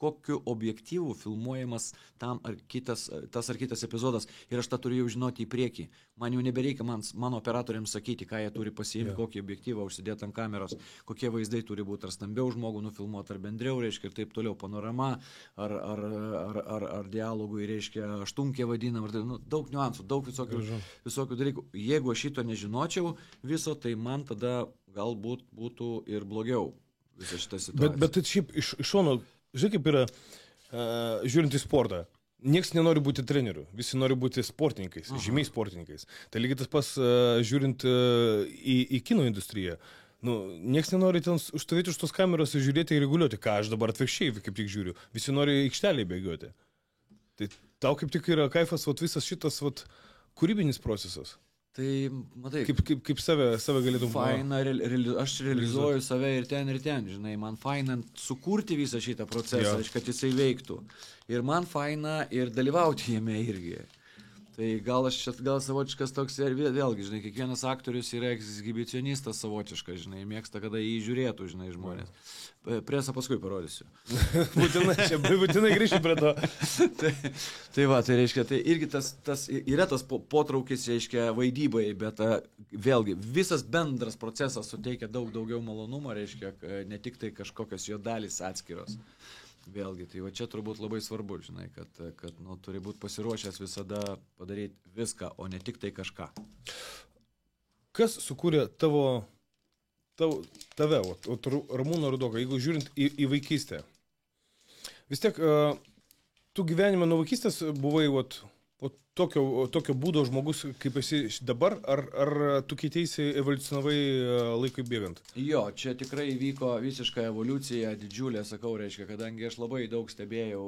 kokiu objektyvu filmuojamas tas ar kitas epizodas ir aš tą turiu jau žinoti į priekį. Man jau nebereikia mano operatoriams sakyti, ką jie turi pasiimti, kokį objektyvą užsidėti ant kameros, kokie vaizdai turi būti, ar stambiau žmogų nufilmuoti, ar bendriau, reiškia, ir taip toliau, panorama, ar dialogui, reiškia, aštunkė vadinam, daug niuansų, daug visokių dalykų. Jeigu aš šito nežinočiau viso, tai man tada galbūt būtų ir blogiau visą šitą situaciją. Bet šiaip iš šono, žinai, kaip yra, žiūrint į sportą, nieks nenori būti treneriu, visi nori būti sportininkais, žymiai sportininkais. Tai lygiai tas pas, žiūrint į kino industriją, nieks nenori ten užstovėti už tos kameros ir žiūrėti ir reguliuoti, ką aš dabar atvirkščiai kaip tik žiūriu. Visi nori aikštelėje bėgioti. Tai tau kaip tik yra kaifas visas šitas kūrybinis procesas. Tai, matai, kaip save galėtum... Faina, aš realizuoju save ir ten, žinai, man faina sukurti visą šitą procesą, kad jisai veiktų. Ir man faina ir dalyvauti jame irgi. Tai gal savotiškas toks, vėlgi, žinai, kiekvienas aktorius yra ekshibicionistas savotiškas, žinai, mėgsta, kada jį žiūrėtų, žinai, žmonės. Presą paskui parodysiu. Būtinai grįšiu prie to. Tai va, tai reiškia, tai irgi yra tas potraukis, reiškia, vaidybai, bet vėlgi, visas bendras procesas suteikia daug daugiau malonumo, reiškia, ne tik tai kažkokios jo dalys atskiros. Vėlgi, tai va čia turbūt labai svarbu, žinai, kad turi būti pasiruošęs visada padaryti viską, o ne tik tai kažką. Kas sukūrė tave, Ramūno Rudoką, jeigu žiūrint į vaikystę? Vis tiek, tu gyvenime nuo vaikystės buvai tokio būdo žmogus, kaip esi dabar, ar tu keiteisi, evoliucionavai laikui bėgant? Jo, čia tikrai vyko visiška evoliucija, didžiulė, sakau, reiškia, kadangi aš labai daug stebėjau,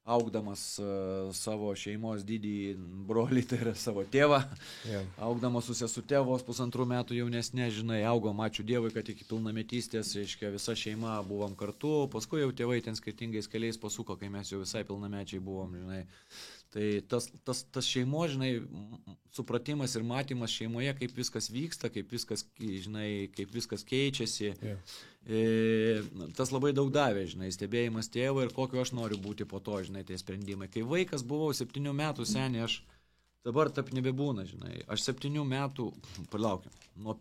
augdamas savo šeimos didį brolį, tai yra savo tėvą, augdamas su sesute vos 1,5 metų jaunesnė, žinai, augom, ačiū Dievui, kad iki pilnametystės, reiškia, visa šeima buvom kartu, paskui jau tėvai ten skirtingais keliais pasuko, kai mes jau visai pilnamečiai buvom, žinai. Tai tas šeimos, žinai, supratimas ir matymas šeimoje, kaip viskas vyksta, kaip viskas keičiasi, tas labai daug davė, žinai, stebėjimas tėvo ir kokio aš noriu būti po to, žinai, tie sprendimai. Kai vaikas buvau 7 metų senį, aš dabar taip nebebūna, žinai, aš 7 metų, palaukim, nuo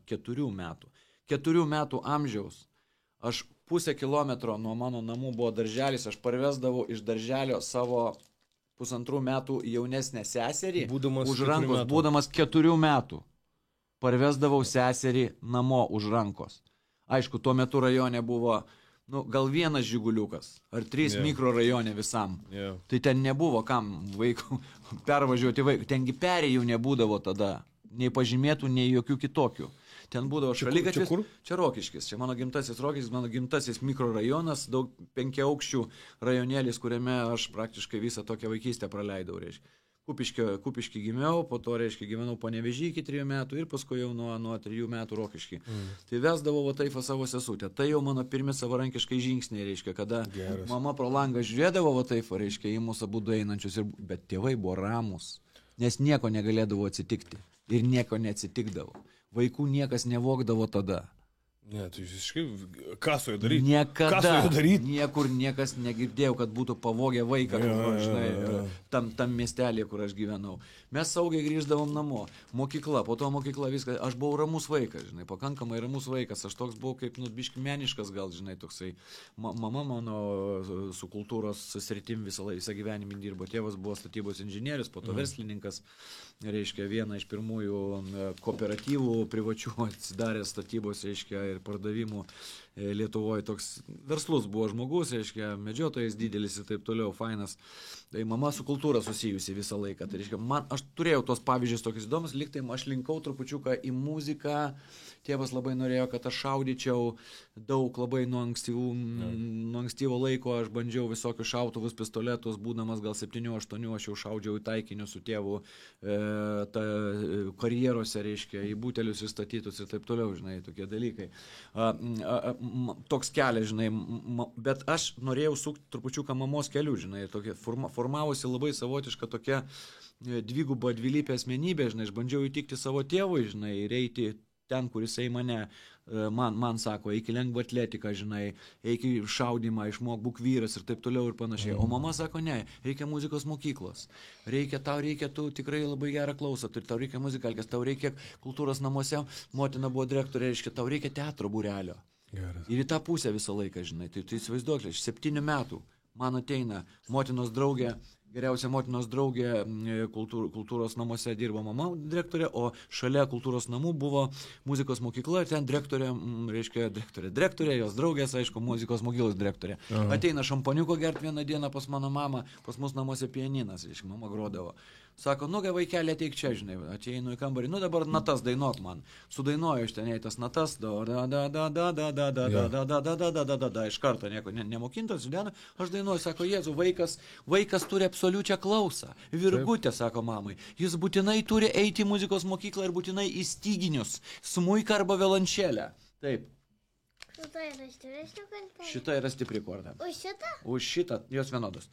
4 metų. 4 metų amžiaus aš 0,5 kilometro nuo mano namų buvo darželis, aš parvesdavau iš darželio savo 1,5 metų jaunesnę seserį, už rankos, būdamas 4 metų. parvesdavau seserį namo už rankos. Aišku, tuo metu rajone buvo gal vienas žiguliukas, ar 3 mikrorajone visam. Tai ten nebuvo kam vaikų pervažiuoti vaikų. Tengi perėjų nebūdavo tada, nei pažymėtų, nei jokių kitokių. Ten būdavo šaligatvis. Čia Rokiškis, čia mano gimtasis Rokiškis, mano gimtasis mikrorajonas, 5 aukščių rajonėlis, kuriame aš praktiškai visą tokią vaikystę praleidau, reiškia. Kupiškį gimiau, po to, reiškia, gyvenau Panevėžy iki 3 metų ir paskui jau nuo 3 metų Rokiškį. Tai vesdavau va taip savo sesutę. Tai jau mano pirmi savarankiškai žingsniai, reiškia, kada mama pro langą žiūrėdavo va taip, reiškia, į mūsų abudu einančius, bet tėvai buvo ramus, nes nieko negalėdavo atsitikti ir nieko neatsitikdavo. Vaikų niekas nevogdavo tada. Ne, tai visiškai, ką su juo daryti? Niekada, niekur niekas negirdėjau, kad būtų pavogę vaiką, tam miestelėje, kur aš gyvenau. Mes saugiai grįždavom namo, mokykla, po to mokykla viskas, aš buvau ramus vaikas, žinai, pakankamai ramus vaikas, aš toks buvau kaip, biški meniškas gal, žinai, toksai. Mama mano su kultūros sritim visą gyvenimą dirbo, tėvas buvo statybos inžinierius, po to verslininkas, reiškia, vieną iš pirmųjų kooperatyvų privačių atsidarė statybos, reiškia, ir pardavimų Lietuvoje, toks verslus buvo žmogus, reiškia, medžiotojas didelis ir taip toliau, fainas. Tai mama su kultūra susijusi visą laiką. Tai reiškia, aš turėjau tos pavyzdžius tokius įdomus, liktai aš linkau trupučiuką į muziką. Tėvas labai norėjo, kad aš šaudyčiau daug labai nuo ankstyvo laiko, aš bandžiau visokius šautuvus, pistoletus, būdamas gal 7-8, aš jau šaudžiau į taikinius su tėvu karjerose, reiškia, į butelius įstatytus ir taip toliau, žinai, tokie dalykai. Toks kelias, žinai, bet aš norėjau sukti trupučiuką mamos kelių, žinai, formavosi labai savotiška tokia dviguba, dvilypė asmenybė, žinai, aš bandžiau įtikti savo tėvui, žinai, ir eiti ten, kur jisai man sako, eik į lengvą atletiką, žinai, eik į šaudimą, išmok, būk vyras ir taip toliau ir panašiai. O mama sako, ne, reikia muzikos mokyklos. Tau reikia, tu tikrai labai gerą klausą, tau reikia muzikalkės, tau reikia kultūros namuose, motina buvo direktorė, reiškia, tau reikia teatro būrelio. Geras. Ir į tą pusę visą laiką, žinai, tai įsivaizduok, iš 7 metų man ateina motinos draugė, geriausia motinos draugė kultūros namuose dirbo mama direktorė, o šalia kultūros namų buvo muzikos mokykla, ten direktorė, reiškia direktorė, jos draugės, aišku, muzikos mokyklos direktorė. Ateina šampaniuko gert vieną dieną pas mano mamą, pas mus namuose pianinas, reiškia, mama grodavo. Sako, vaikelė ateik čia, žinai, ateinu į kambarį, dabar natas dainuok man. Sudainuoju iš ten tas natas, iš karto nieko nemokintas, aš dainuoju, sako, Jėzu, vaikas turi absoliučią klausą. Virgutė, sako mamai, jis būtinai turi eiti į muzikos mokyklą ir būtinai į styginius, smuiką arba violončelę. Taip. Šita yra stipri korta. Už šitą? Už šitą, jos vienodos.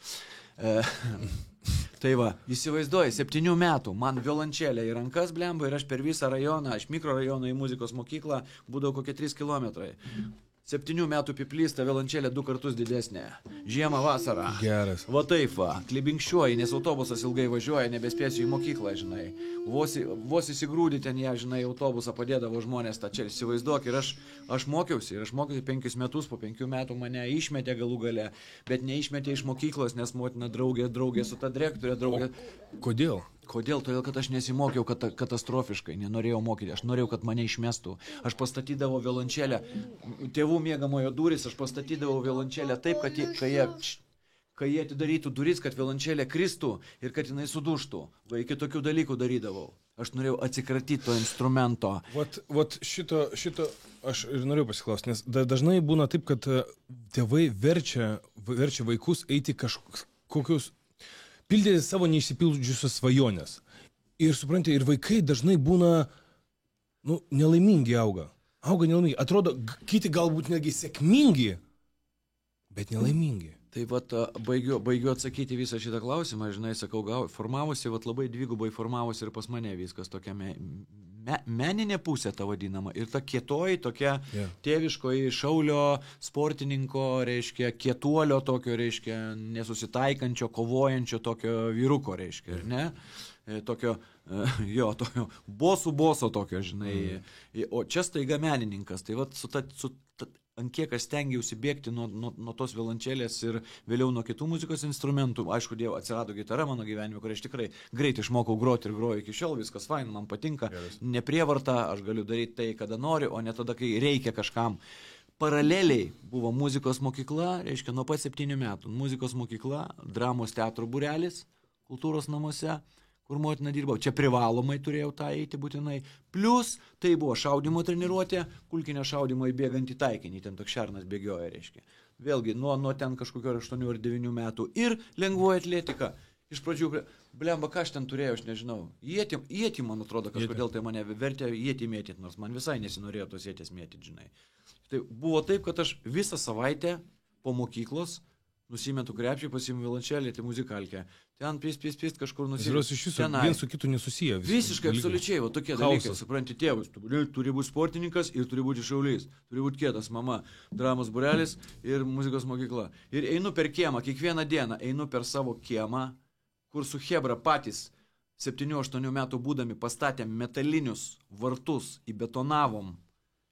Tai va, įsivaizduoju, 7 metų, man violončelė į rankas blemba ir aš per visą rajoną, iš mikrorajono į muzikos mokyklą būdavo kokie 3 kilometrai. 7 metų piplys, ta violončelė 2 kartus didesnė. Žiemą, vasarą. Geras. Va taip va, klibinkščiuoji, nes autobusas ilgai važiuoja, nebespėsiu į mokyklą, žinai. Vos įsigrūdi ten ją, žinai, autobusą padėdavo žmonės, tą čia įsivaizduok. Ir aš mokiausi 5 metus, po 5 metų mane išmetė galų gale, bet neišmetė iš mokyklos, nes motina draugė su ta direktorė draugė. Kodėl? Kodėl? Todėl, kad aš nesimokiau katastrofiškai, nenorėjau mokyti, aš norėjau, kad mane išmestų. Aš pastatydavau violončelę, tėvų miegamojo durys, aš pastatydavau violončelę taip, kad kai jie atidarytų duris, kad violončelė kristų ir kad jinai suduštų. Va, iki tokių dalykų darydavau. Aš norėjau atsikratyti to instrumento. Vat šito aš ir norėjau pasiklausti, nes dažnai būna taip, kad tėvai verčia vaikus eiti kažkokius pildyti savo neišsipildžiusios svajonės. Ir suprantate, ir vaikai dažnai būna, nelaimingi auga. Auga nelaimingi. Atrodo, kiti galbūt netgi sėkmingi, bet nelaimingi. Tai vat baigiu atsakyti visą šitą klausimą, žinai, sakau, formavosi, labai dvigubai formavosi ir pas mane viskas tokia meninė pusė ta vadinama ir ta kietoji, tokia tėviškoji šaulio, sportininko, reiškia, kietuolio tokio, reiškia, nesusitaikančio, kovojančio tokio vyruko, reiškia, ne? tokio boso tokio, žinai. O čia staiga menininkas. Tai vat ant kiek aš stengiausi bėgti nuo tos violončelės ir vėliau nuo kitų muzikos instrumentų. Aišku, atsirado gitara mano gyvenime, kur aš tikrai greit išmokau groti ir groju iki šiol, viskas fain, man patinka. Neprievarta, aš galiu daryti tai, kada noriu, o ne tada, kai reikia kažkam. Paraleliai buvo muzikos mokykla, reiškia nuo pat 7 metų. Muzikos mokykla, dramos teatro būrelis, kultūros namuose, kur motina dirbau. Čia privalomai turėjau tą eiti būtinai. Plus tai buvo šaudimo treniruotė, kulkinio šaudimo įbėgant į taikinį, ten toks šernas bėgioja, reiškia. Vėlgi, nuo ten kažkokio 8 ar 9 metų. Ir lengvoji atletika. Iš pradžių, blemba, ką aš ten turėjau, aš nežinau. Ietį, man atrodo, kažkodėl tai mane vertė ietį mėtyti, nors man visai nesinorėjo tos ietės mėtyti, žinai. Tai buvo taip, kad aš visą savaitę po mokyklos nusimetu krepšį, pasiimu violončelę, tai muzikalkę. Ten pist kažkur nusimetu. Iš viso vienas su kitu nesusiję. Visiškai, absoliučiai, va tokie dalykai, supranti, tėvus. Turi būti sportininkas ir turi būti šaulys. Turi būti kietas, mama, dramos būrelis ir muzikos mokykla. Ir einu per kiemą, kiekvieną dieną einu per savo kiemą, kur su chebra patys 7-8 metų būdami pastatėm metalinius vartus, įbetonavom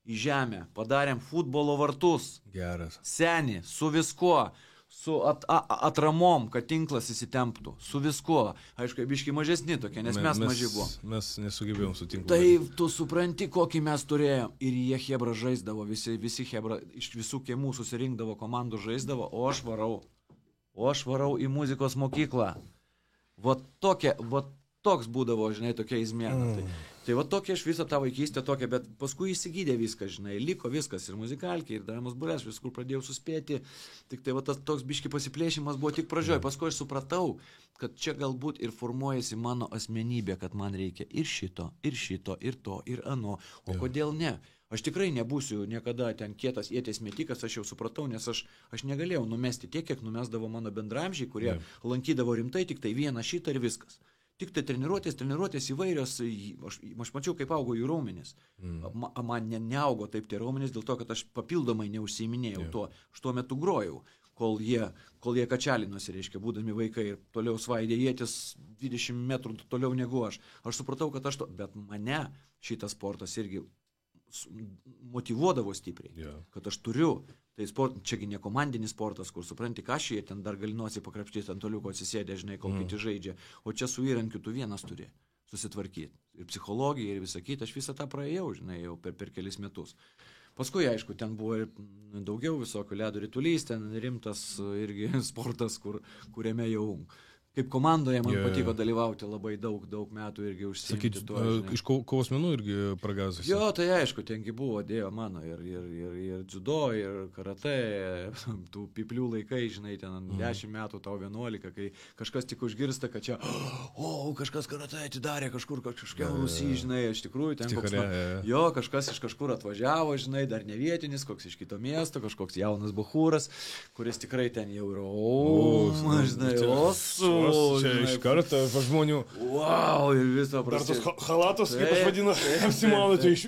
į žemę, padarėm futbolo vartus. Geras. Seni, su viskuo. Su atramom, kad tinklas įsitemptų, su viskuo. Aišku, biški mažesni tokie, nes mes maži buvom. Mes nesugebėjom su tinklu. Tai tu supranti, kokį mes turėjom. Ir jie hebra žaisdavo, visi hebra iš visų kiemų susirinkdavo, komandų žaisdavo, o aš varau į muzikos mokyklą. Toks būdavo, žinai, tokia izmėna. Tai va tokia aš visą tą vaikystę tokia, bet paskui įsigydė viską, žinai, liko viskas ir muzikalkiai, ir dramos būrės, viskur pradėjau suspėti, tik tai va tas toks biški pasiplėšimas buvo tik pradžioj, paskui aš supratau, kad čia galbūt ir formuojasi mano asmenybė, kad man reikia ir šito, ir to, ir ano, o kodėl ne? Aš tikrai nebūsiu niekada ten kietas ietės metikas, aš jau supratau, nes aš negalėjau numesti tiek, kiek numesdavo mano bendramžiai, kurie lankydavo rimtai tik tai vieną šitą ir viskas. Tik tai treniruotės įvairios, aš mačiau, kaip augo jų raumenis. Man neaugo taip tie raumenis, dėl to, kad aš papildomai neužsiiminėjau tuo. Aš tuo metu grojau, kol jie kačialinosi, reiškia, būdami vaikai ir toliau svaidė ietis 20 metrų toliau negu aš. Aš supratau, kad bet mane šitas sportas irgi motyvuodavo stipriai, kad aš turiu. Tai čiagi ne komandinis sportas, kur supranti, ką šie ten dar gali nosį pakrapštyti ant toliuko atsisėdė, žinai, kol kiti žaidžia. O čia su įrankiu tu vienas turi susitvarkyti. Ir psichologija, ir visą kitą. Aš visą tą praėjau, žinai, jau per kelis metus. Paskui, aišku, ten buvo ir daugiau visokių ledo ritulys, ten rimtas irgi sportas, kuriame jau kaip komandoje man patiko dalyvauti labai daug metų irgi užsiimti tuo. Iš kovos menų irgi pragazas. Jo, tai aišku, tengi buvo, dėjo mano ir dziudo, ir karate, tų piplių laikai, žinai, ten 10 metų, tau 11, kai kažkas tik užgirsta, kad čia, kažkas karate atidarė kažkokia Rusija, žinai, iš tikrųjų ten kažkas iš kažkur atvažiavo, žinai, dar ne vietinis, koks iš kito miesto, kažkoks jaunas bachūras, kuris tikrai ten jau yra, žinai, čia iš karto pa žmonių. Wow, ir visą prasidėjo. Dar tos halatos, kaip aš vadinu, apsimanote iš...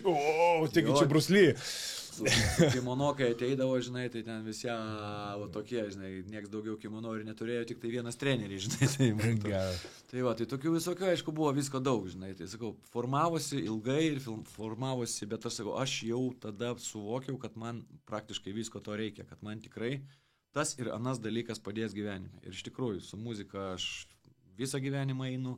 Taigi čia brusly. Kimonokai ateidavo, žinai, tai ten visi tokie, žinai, nieks daugiau kimono ir neturėjo, tik tai vienas treneris, žinai. Tai va, tai tokių visokių, aišku, buvo visko daug, žinai. Tai sakau, formavosi ilgai ir formavosi, bet aš sakau, aš jau tada suvokiau, kad man praktiškai visko to reikia, kad man tikrai tas ir anas dalykas padės gyvenime. Ir iš tikrųjų, su muzika aš visą gyvenimą einu,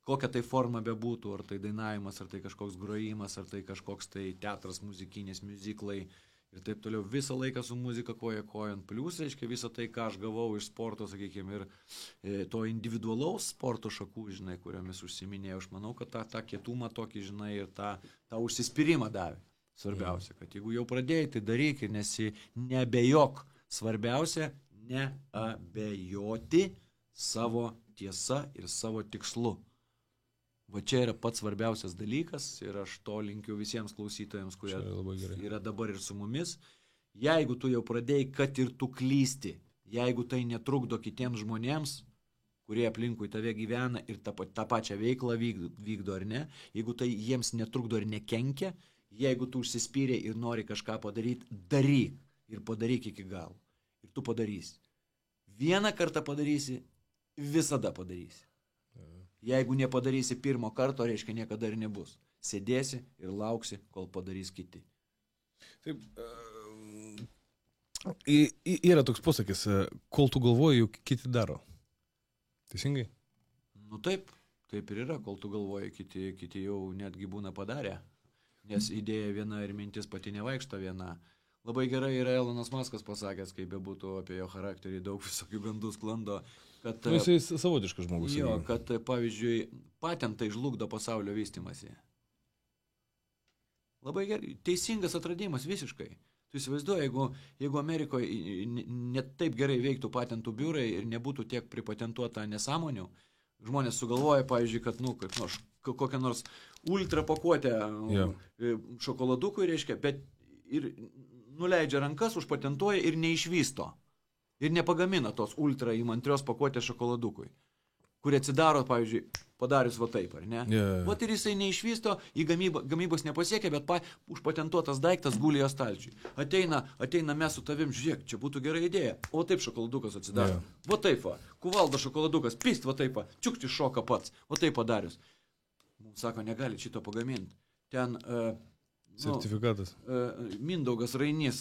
kokia tai forma bebūtų, ar tai dainavimas, ar tai kažkoks grojimas, ar tai kažkoks tai teatras, muzikinis, miuziklai ir taip toliau. Visą laiką su muzika koja kojon. Plius, reiškia, visą tai, ką aš gavau iš sporto, sakykime, ir to individualaus sporto šakų, žinai, kuriomis užsiminėjau. Aš manau, kad tą kietumą tokį, žinai, ir tą užsispyrimą davė. Svarbiausia, kad jeigu jau pradėjai, tai daryk ir neabejok. Svarbiausia, neabejoti savo tiesa ir savo tikslu. Va čia yra pats svarbiausias dalykas ir aš to linkiu visiems klausytojams, kurie yra dabar ir su mumis. Jeigu tu jau pradėjai, kad ir tu klysti, jeigu tai netrukdo kitiems žmonėms, kurie aplinkui tave gyvena ir tą pačią veiklą vykdo ar ne, jeigu tai jiems netrukdo ir nekenkia, jeigu tu užsispyrė ir nori kažką padaryti, daryk. Ir padaryk iki galo. Ir tu padarysi. Vieną kartą padarysi, visada padarysi. Jeigu nepadarysi pirmo karto, reiškia niekada ir nebus. Sėdėsi ir lauksi, kol padarys kiti. Taip, yra toks posakis, kol tu galvoji, juk kiti daro. Teisingai? Nu taip ir yra, kol tu galvoji, kiti jau netgi būna padarę. Nes idėja viena ir mintis pati nevaikšto viena. Labai gerai yra Elonas Muskas pasakęs, kaip bebūtų apie jo charakterį, daug visokių gandų sklando, kad... Jisai savotiškas žmogus. Jo, kad, pavyzdžiui, patentai žlugdo pasaulio vystymasi. Labai gerai, teisingas atradimas visiškai. Tu įsivaizduoji, jeigu Amerikoje net taip gerai veiktų patentų biurai ir nebūtų tiek pripatentuota nesąmonių, žmonės sugalvoja, pavyzdžiui, kad, kokią nors ultra pakuotę šokoladukui, reiškia, bet ir nuleidžia rankas, užpatentuoja ir neišvysto. Ir nepagamina tos ultra įmantrios pakuotės šokoladukui, kurie atsidaro, pavyzdžiui, padarius va taip, ar ne? Vat ir jisai neišvysto, į gamybos nepasiekia, bet užpatentuotas daiktas guli jo stalčiui. Ateina mes su tavim, žiūrėk, čia būtų gera idėja. O taip šokoladukas atsidaro. Va taip va, kuvaldo šokoladukas, pist va taip va, čiukti šoka pats, va taip padarius. Mums sako, negali šito pagaminti. Ten... Sertifikatas. Mindaugas Rainys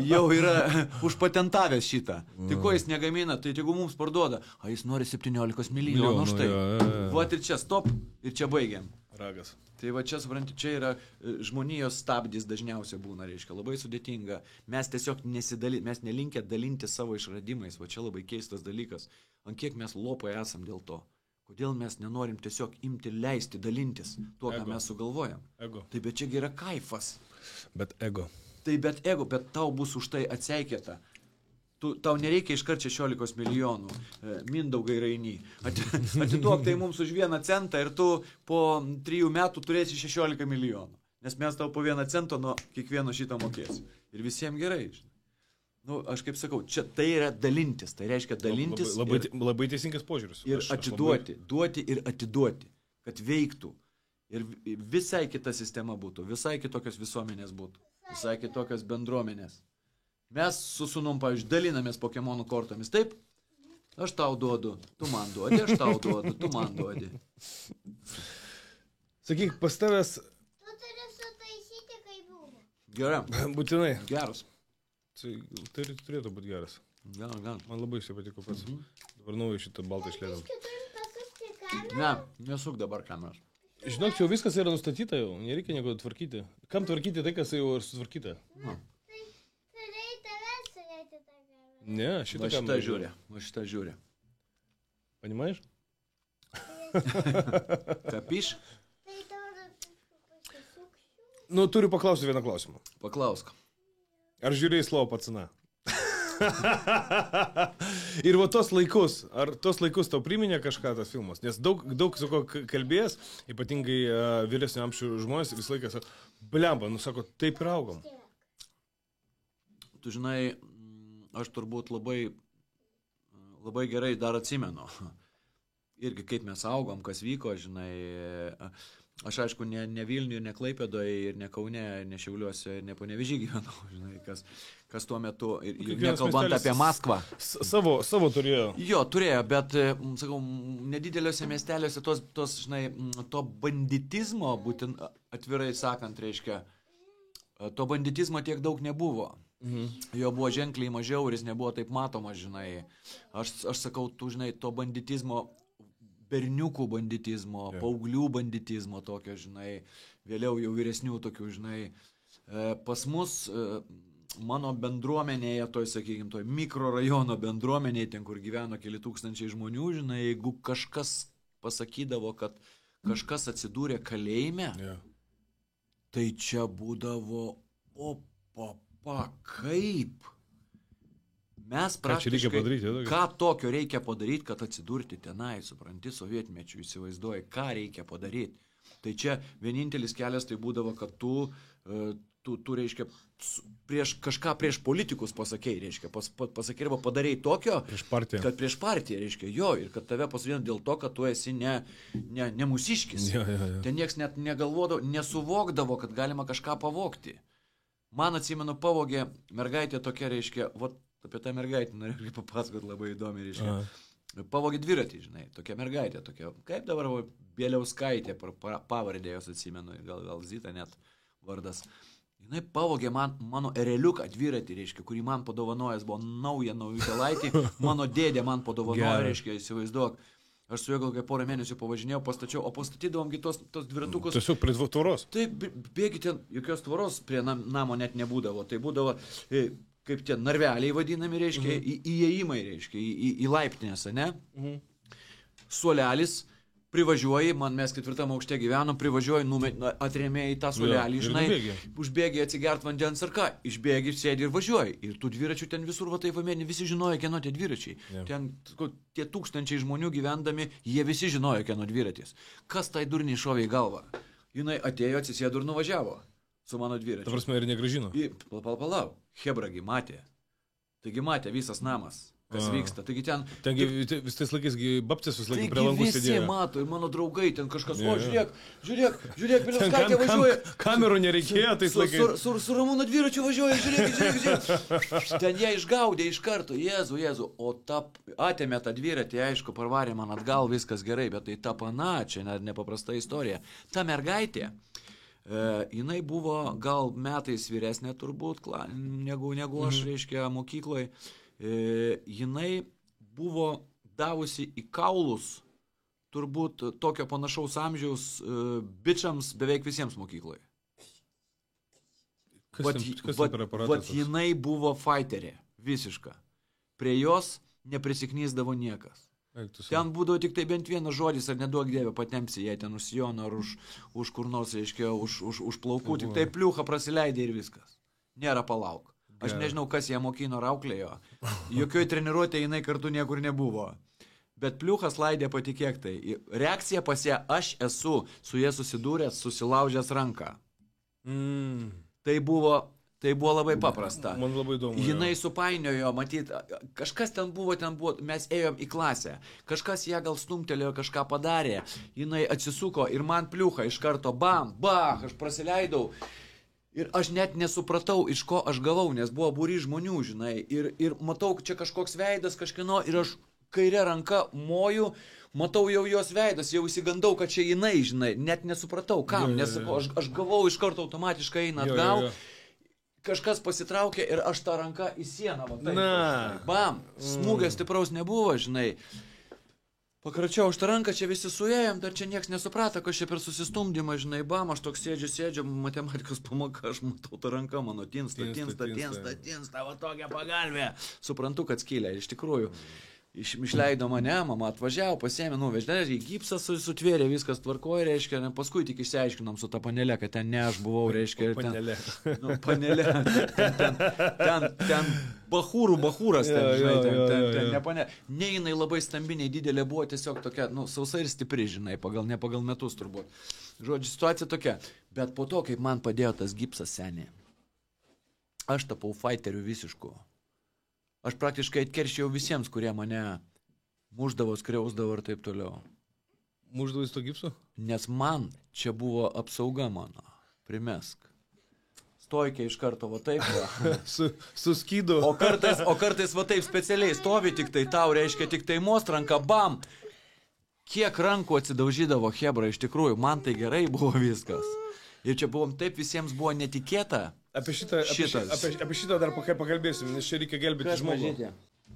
jau yra užpatentavęs šitą. Tai ko jis negamina, tai jeigu mums parduoda, a jis nori 17 milijonų už tai. Vat ir čia stop, ir čia baigiam. Ragas. Tai va čia, supranti, čia yra žmonijos stabdis dažniausiai būna, reiškia, labai sudėtinga. Mes tiesiog mes nelinkę dalinti savo išradimais, va čia labai keistas dalykas. Ant kiek mes lopai esam dėl to. Kodėl mes nenorim tiesiog imti, leisti, dalintis tuo, ką mes sugalvojam. Ego. Tai bet čia yra kaifas. Bet ego. Tai bet ego, bet tau bus už tai atseikėta. Tau nereikia iškart 16 milijonų, Mindaugai Rainy. Atiduok tai mums už 1 centą ir tu po 3 metų turėsi 16 milijonų. Nes mes tau po 1 centą nuo kiekvieno šitą mokėsi. Ir visiems gerai. Aš kaip sakau, čia tai yra dalintis, tai reiškia dalintis. Labai teisingas požiūris. Ir atiduoti, duoti ir atiduoti, kad veiktų. Ir visai kita sistema būtų, visai kitokios visuomenės būtų, visai kitokios bendruomenės. Mes su sūnum, pavyzdžiui, dalinamės Pokemonų kortomis, taip? Aš tau duodu, tu man duodi, aš tau duodu, tu man duodi. Sakyk, pas tavęs... Tu turi sutaisyti, kaip buvo. Gerai. Būtinai. Geras. Tai turėtų būti geras. Gal. Man labai štai patiko pats. Dabar naują šitą baltą išleidom. Ne, nesuk dabar kameros. Žinok, čia jau viskas yra nustatyta jau, nereikia nieko tvarkyti. Kam tvarkyti tai, kas jau yra sutvarkyta? Tai turėjai tavęs turėti tą kamerą. Ne, šitą kamerą. Va šitą žiūri. Понимаешь? Kapiš? Tai tau pasisuksiu. Nu, turiu paklausti vieną klausimą. Paklausk. Ar žiūrėjai Slovo paciną? Ir va tos laikus tau priminė kažką tas filmas? Nes daug su ko kalbėjęs, ypatingai vyresnio amžiaus žmonės visą laiką sako, blemba, sako, taip ir augom. Tu žinai, aš turbūt labai gerai dar atsimenu. Irgi kaip mes augom, kas vyko, žinai. Aš aišku, ne Vilniuje, ne Klaipėdoje, ir ne Kaune, ne Šiauliuose, ir ne Panevėžy gyvenau, žinai, kas tuo metu, ir nekalbant apie Maskvą. Savo turėjo. Jo, turėjo, bet, sakau, nedideliuose miesteliuose žinai, to banditizmo, būtent atvirai sakant, reiškia, to banditizmo tiek daug nebuvo. Jo buvo ženkliai mažiau ir jis nebuvo taip matomas, žinai. Aš sakau, tu, žinai, to banditizmo, berniukų banditizmo, paauglių banditizmo tokio, žinai, vėliau jau vyresnių tokių, žinai. Pas mus, mano bendruomenėje, sakykime, mikrorajono bendruomenėje, ten, kur gyveno keli tūkstančiai žmonių, žinai, jeigu kažkas pasakydavo, kad kažkas atsidūrė kalėjime, tai čia būdavo, kaip? Mes praktiškai, ką tokio reikia padaryti, kad atsidurti tenai, supranti, sovietmečių, įsivaizduoji, ką reikia padaryti. Tai čia vienintelis kelias tai būdavo, kad tu reiškia, kažką prieš politikus pasakėjai, reiškia, pasakėjai arba padarėjai tokio, kad prieš partiją, reiškia, jo, ir kad tave pasodino dėl to, kad tu esi ne mūsiškis. Ten nieks net negalvodavo, nesuvokdavo, kad galima kažką pavogti. Man atsimenu, pavogė mergaitė tokia, reiškia, apie tą mergaitę norėjau papasakoti labai įdomi, reiškia. pavogė dviratį, žinai, tokia mergaitė, tokia, kaip dabar Bieliauskaitė, pavardė jos atsimenu, gal Zita net vardas. Jinai pavogė mano ereliuką dviratį, reiškia, kurį man padovanojęs buvo naują telaitį, mano dėdė man padovanojo, reiškia, įsivaizduok. Aš su juo gal porą mėnesių pavažinėjau, pastačiau, o pastatydavomgi tos dviratukus. Tiesiog prie tvoros. Taip, bėgi ten, jokios tvoros prie namo net nebūdavo. Tai būdavo, kaip tie narveliai vadinami, reiškia, įėjimai, reiškia, į laiptinės, ne? Suolelis, privažiuoji, mes 4 aukšte gyvenom, privažiuoji, atrėmė į tą suolelį, žinai, užbėgi atsigert vandens ar ką, išbėgi, sėdi ir važiuoji. Ir tų dviračių ten visur, va taip vamėni, visi žinojo, kieno tie dviračiai. Ten tie tūkstančiai žmonių gyvendami, jie visi žinojo, kieno dviratis. Kas tai durniai šovė į galvą? Jinai atėjo, atsisėdo ir nuvažiavo su mano dviračiu. Ta prasme, ir negražino. Palau, hebragi matė. Taigi matė visas namas. Kas vyksta. Taigi Tengi vis tais laikais babcės vis laikai prie langų sėdėjo. Visi mato ir mano draugai ten kažkas, žiūrėk, Bieliauskaitė važiuoja. Kamerų nereikėjo tais laikais. Su Ramūno dviračiu važiuoja, žiūrėk. Ten jie išgaudė iš karto, Jėzu. O atėmė tą dviratį, aišku, parvarė man atgal, viskas gerai, bet tai ta pana, čia nepaprasta istorija. Ta mergaitė, jinai buvo gal metais vyresnė turbūt, negu aš, reiškia, mokykloje. Jinai buvo davusi į kaulus turbūt tokio panašaus amžiaus bičiams beveik visiems mokykloje. Vat jinai buvo fighterė, visiška. Prie jos neprisiknysdavo niekas. Ten būdavo tik tai bent vienas žodis, ar neduok dievė patempsi jai ten už sijoną, ar už kur nors, reiškia, už plaukų, tik tai pliuchą prasileidė ir viskas. Nėra palauk. Aš nežinau, kas ją mokino ar auklėjo. Jokioj treniruotė jinai kartu niekur nebuvo. Bet pliuchas laidė patikėk tai. Reakcija pas ją, aš esu su jie susidūręs, susilaužęs ranką. Tai buvo labai paprasta. Man labai įdomu. Jinai supainiojo, matyt, kažkas ten buvo, mes ėjom į klasę. Kažkas ją gal stumtelėjo, kažką padarė. Jinai atsisuko ir man pliuchą iš karto, bam, aš prasileidau. Ir aš net nesupratau, iš ko aš gavau, nes buvo būry žmonių, žinai. Ir matau, čia kažkoks veidas kažkieno ir aš kairę ranką moju, matau jau jos veidas, jau įsigandau, kad čia jinai, žinai. Net nesupratau, kam, nes aš gavau iš karto automatiškai eina atgal. Kažkas pasitraukė ir aš tą ranką į sieną. Bam, smūgio stipraus nebuvo, žinai. Pakračiau už tą ranką, čia visi suėjom, dar čia nieks nesuprato, kas čia per susistumdymą, žinai, bam, aš toks sėdžiu, matematikos pamoka, aš matau tą ranką, mano tinsta, va tokia pagalbė. Suprantu, kad skylė, iš tikrųjų. Išleido mane, mama atvažiavo, pasiėmė, nuvežė, į gipsą sutvėrė, viskas tvarkoja, reiškia, paskui tik išsiaiškinom su ta panelė, kad ten ne aš buvau, reiškia, panelė. Ten bachūras, ten ne panelė. Ne jinai labai stambiniai didelė buvo, tiesiog tokia, sausa ir stipri, žinai, ne pagal metus turbūt. Žodžiu, situacija tokia. Bet po to, kaip man padėjo tas gipsas senė, aš tapau fighteriu visišku. Aš praktiškai atkerščiau visiems, kurie mane muždavo, skriausdavo ir taip toliau. Muždavo į to gipsu? Nes man čia buvo apsauga mano. Primesk. Stoikiai iš karto, va taip va. Su skydu. O kartais va taip specialiai stovi tik tai tau, reiškia tik tai most ranka, bam. Kiek rankų atsidaužydavo hebra, iš tikrųjų, man tai gerai buvo viskas. Ir čia buvom taip, visiems buvo netikėta. Apie šitą dar pakalbėsim, nes čia reikia gelbėti žmogų.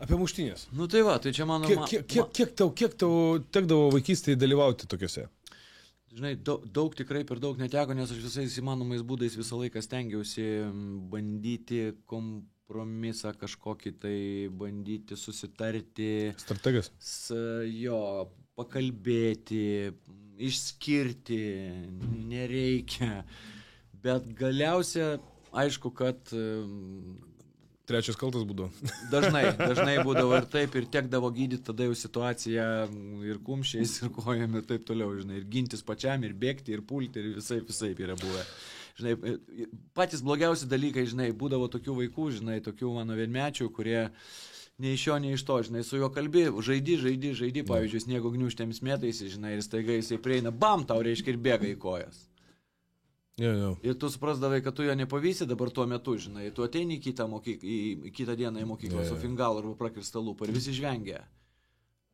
Apie muštynės. Nu tai va, tai čia mano... Kiek tau tekdavo vaikystėje dalyvauti tokiuose? Žinai, daug tikrai per daug neteko, nes aš visais įmanomais būdais visą laiką stengiausi bandyti kompromisą kažkokį, tai bandyti susitarti. Strategas? Pakalbėti, išskirti, nereikia. Bet galiausia, aišku, kad... Trečias kaltas būdavo. Dažnai būdavo ir taip, ir tekdavo gydyti tada jau situaciją ir kumščiais, ir kojam, ir taip toliau, žinai, ir gintis pačiam, ir bėgti, ir pulti, ir visaip yra buvę. Žinai, patys blogiausi dalykai, žinai, būdavo tokių vaikų, žinai, tokių mano vienmečių, kurie nei iš jo, nei iš to, žinai, su juo kalbi, žaidi, pavyzdžiui, sniego gniūžtėmis mėtaisi, žinai, ir staiga jisai prieina, bam, tau reiškia ir bėga į kojas. Ir tu suprasdavai, kad tu jo nepavysi dabar tuo metu, žinai, tu ateini į kitą dieną į mokyklą su fingalu arba prakirstą lūpą ir visi žvengia.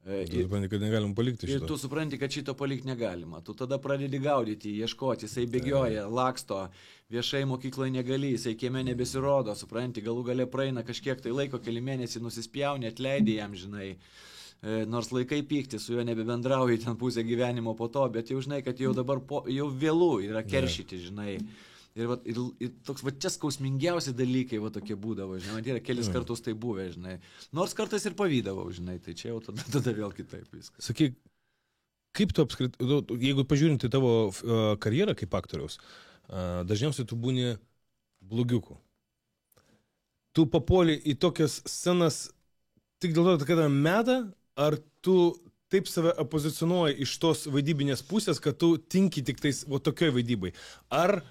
Tu supranti, kad negalim palikti Ir šito. tu supranti, kad šito palikti negalima. Tu tada pradedi gaudyti, ieškoti, jisai bėgioja, laksto, viešai mokykloje negali, jisai kieme nebesirodo, supranti, galų gale praeina kažkiek tai laiko, keli mėnesiai nusispjauni, atleidai jam, žinai. Nors laikai pykti, su juo nebebendrauji ten pusę gyvenimo po to, bet jau žinai, kad jau dabar jau vėlų yra keršyti, žinai. Ir toks va čia skausmingiausi dalykai va tokie būdavo, žinai, man yra kelis kartus tai buvę, žinai. Nors kartais ir pavydavau, žinai, tai čia jau tada vėl kitaip viskas. Sakyk, kaip tu apskritai, jeigu pažiūrint į tavo karjerą kaip aktoriaus, dažniausiai tu būni blogiukų. Tu papuoli į tokias scenas tik dėl to, kad meta, ar tu taip save opozicionuoji iš tos vaidybinės pusės, kad tu tinki tik tais va tokioj vaidybai. Ar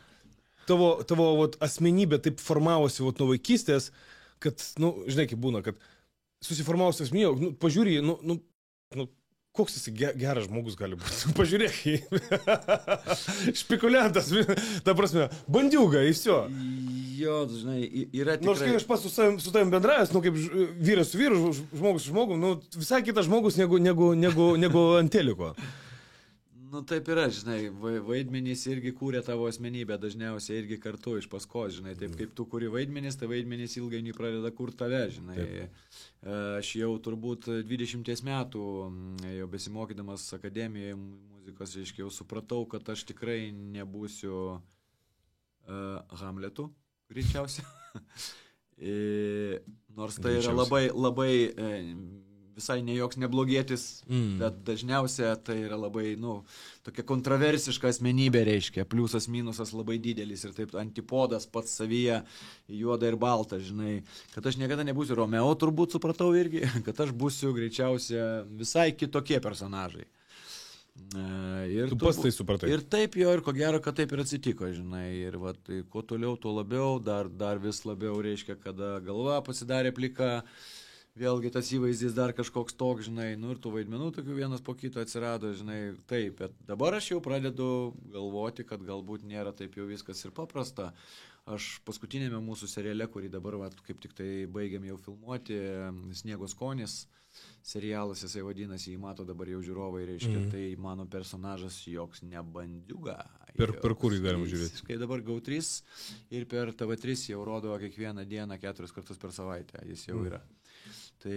tavo asmenybė taip formavosi nuo vaikystės, kad, žinai, kaip būna, kad susiformavusi asmenybė, pažiūrė, koks jis geras žmogus gali būti. Pažiūrėk jį. Špikuliantas, ta prasme, bandiuga, įsio. Jo, žinai, yra tikrai... Nors kai aš pats su tavim bendravęs, kaip vyras su vyru, žmogus su žmogum, visai kitas žmogus negu ant teliko. Taip yra, žinai, vaidmenys irgi kūrė tavo asmenybę, dažniausiai irgi kartu iš paskos, žinai, taip kaip tu kūri vaidmenys, tai vaidmenys ilgainiui pradeda kurti tave, žinai. Taip. Aš jau turbūt 20 metų, jau besimokydamas akademijoje muzikos, reiškia, jau supratau, kad aš tikrai nebūsiu Hamletu, greičiausiai. Nors tai yra labai visai ne joks neblogėtis, bet dažniausia tai yra labai, tokia kontroversiška asmenybė, reiškia, pliusas, minusas labai didelis ir taip antipodas pats savyje, juoda ir balta, žinai, kad aš niekada nebūsiu Romeo, turbūt supratau irgi, kad aš būsiu greičiausia visai kitokie personažai. Ir tu pats tai supratai. Ir taip jo, ir ko gero, kad taip ir atsitiko, žinai, ir tai, kuo toliau, tuo labiau, dar vis labiau, reiškia, kada galva pasidarė plika, vėlgi tas įvaizdis dar kažkoks toks, žinai, ir tų vaidmenų tokių vienas po kito atsirado, žinai, taip, bet dabar aš jau pradedu galvoti, kad galbūt nėra taip jau viskas ir paprasta. Aš paskutinėme mūsų seriale, kurį dabar kaip tik tai baigiam jau filmuoti, Sniego skonis, serialas, jisai vadinasi, jį mato dabar jau žiūrovai, reiškia, tai mano personažas joks ne bandiuga. Per kurį galima žiūrėti? Kai dabar GAU3 ir per TV3 jau rodo kiekvieną dieną 4 kartus per savaitę, jis jau yra. Tai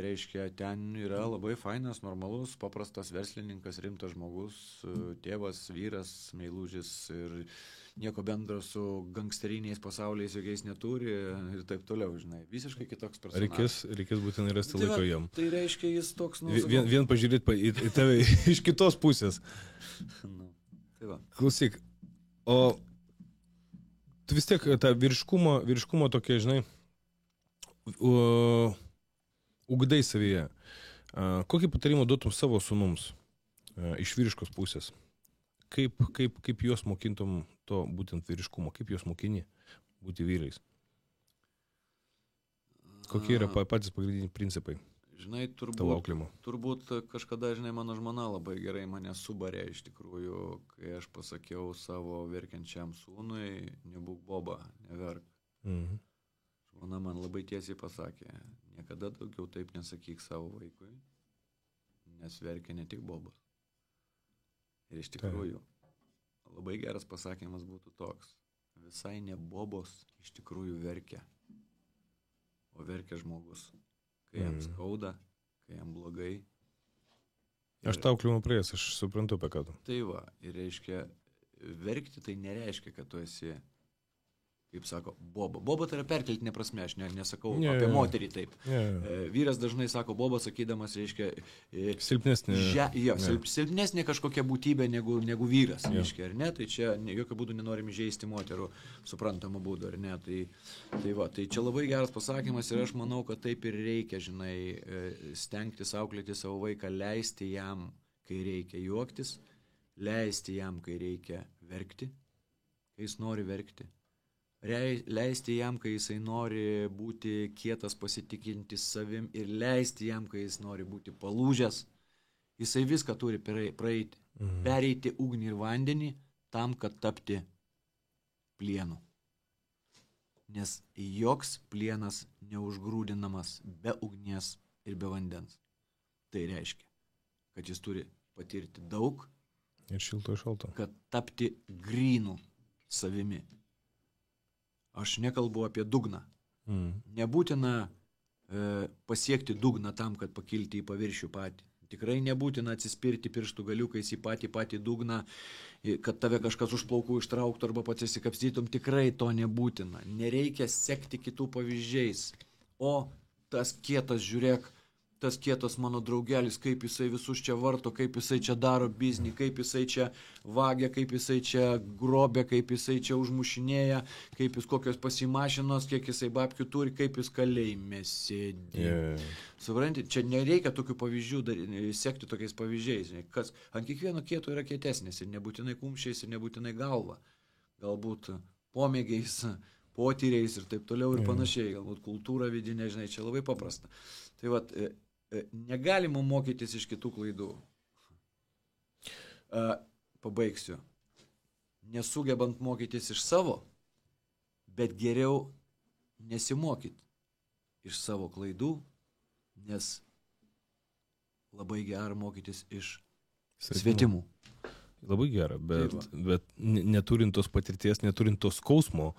reiškia, ten yra labai fainas, normalus, paprastas verslininkas, rimtas žmogus, tėvas, vyras, meilužis ir nieko bendro su gangsteriniais pasauliais jokiais neturi ir taip toliau, žinai. Visiškai kitoks personažas. Reikės būtinai rasti laiko jam. Tai reiškia, jis toks... Vien pažiūrėti į tave iš kitos pusės. Tai va. Klausyk, o tu vis tiek tą vyriškumo tokia, žinai, ugdai savyje. Kokį patarimą duotum savo sūnums iš vyriškos pusės? Kaip juos mokintum to būtent vyriškumo? Kaip juos mokini būti vyrais? Kokie yra patys pagrindiniai principai? Žinai, turbūt kažkada, žinai, mano žmona labai gerai mane subarė iš tikrųjų, kai aš pasakiau savo verkiančiam sūnui, nebūk boba, neverk. Žmona man labai tiesiai pasakė, niekada daugiau taip nesakyk savo vaikui, nes verkia ne tik bobas. Ir iš tikrųjų, labai geras pasakymas būtų toks, visai ne bobos iš tikrųjų verkia, o verkia žmogus, kai jam skauda, kai jam blogai. Aš tau kliūnu praėjęs, aš suprantu apie ką tu. Tai va, ir reiškia, verkti tai nereiškia, kad tu esi, kaip sako, boba. Boba tai yra perkeltinė prasme, aš nesakau apie moterį taip. Vyras dažnai sako boba, sakydamas, reiškia... Silpnesnė. Silpnesnė kažkokia būtybė negu vyras, reiškia, ar ne? Tai čia jokių būdų nenorim įžeisti moterų suprantamų būdų, ar ne? Tai čia labai geras pasakymas ir aš manau, kad taip ir reikia, žinai, stengtis auklėti savo vaiką, leisti jam, kai reikia juoktis, leisti jam, kai reikia verkti, kai jis nori verkti. Leisti jam, kai jisai nori būti kietas, pasitikintis savim ir leisti jam, kai jis nori būti palūžęs. Jisai viską turi praeiti. Pereiti ugnį ir vandenį tam, kad tapti plienu. Nes joks plienas neužgrūdinamas be ugnies ir be vandens. Tai reiškia, kad jis turi patirti daug, Ir šilto ir šalto. kad tapti grynų savimi. Aš nekalbu apie dugną. Nebūtina pasiekti dugną tam, kad pakilti į paviršių patį. Tikrai nebūtina atsispirti pirštų galiukais į patį dugną, kad tave kažkas už plaukų ištrauktų arba pats įsikapstytum. Tikrai to nebūtina. Nereikia sekti kitų pavyzdžiais. O tas kietas, žiūrėk, tas kietas mano draugelis, kaip jisai visus čia varto, kaip jisai čia daro biznį, kaip jisai čia vagia, kaip jisai čia grobia, kaip jisai čia užmušinėja, kaip jis kokios pasimašinos, kiek jisai babkių turi, kaip jis kalėjime sėdi. Supranti, čia nereikia tokių pavyzdžių sekti tokiais pavyzdžiais. Kas ant kiekvieno kieto yra kietesnis ir nebūtinai kumščiais ir nebūtinai galva. Galbūt pomėgiais, potyriais ir taip toliau ir panašiai. Galbūt kultūra vidinė, žinai, čia labai paprasta. Tai vat, negalima mokytis iš kitų klaidų. Pabaigsiu. Nesugebant mokytis iš savo, bet geriau nesimokyti iš savo klaidų, nes labai gera mokytis iš svetimų. Labai gera, bet neturint tos patirties, neturint tos skausmo,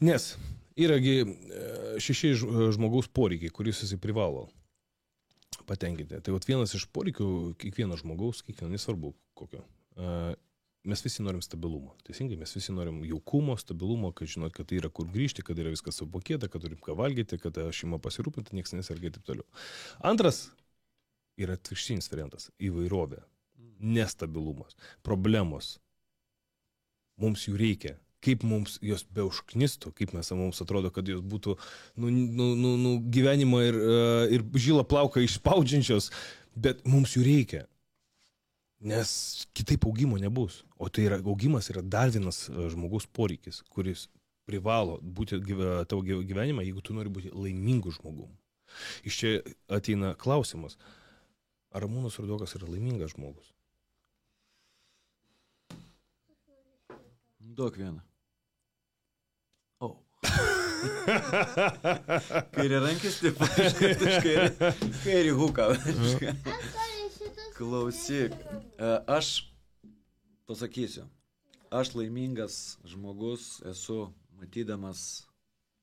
nes yragi 6 žmogaus poreikiai, kuris jisai privalo patenkinti. Tai vienas iš poreikių kiekvieno žmogaus, nesvarbu kokio, mes visi norim stabilumo. Teisingai, mes visi norim jaukumo, stabilumo, kad žinot, kad tai yra kur grįžti, kad yra viskas supakėta, kad turim ką valgyti, kad šeima pasirūpinta, nieks neserga ir taip toliau. Antras yra atvirkštinis variantas - įvairovė, nestabilumas, problemos. Mums jų reikia. Kaip mums jos beužknistų, kaip mums atrodo, kad jos būtų gyvenimą ir žilą plauką išspaudžiančios, bet mums jų reikia, nes kitaip augimo nebus. O tai augimas yra dar vienas žmogaus poreikis, kuris privalo būti tavo gyvenimą, jeigu tu nori būti laimingu žmogum. Iš čia ateina klausimas, ar Ramūnas Rudokas yra laimingas žmogus? Duok vieną. O. Kairė rankis, taip iš kairį huką. Klausyk, aš pasakysiu, aš laimingas žmogus esu matydamas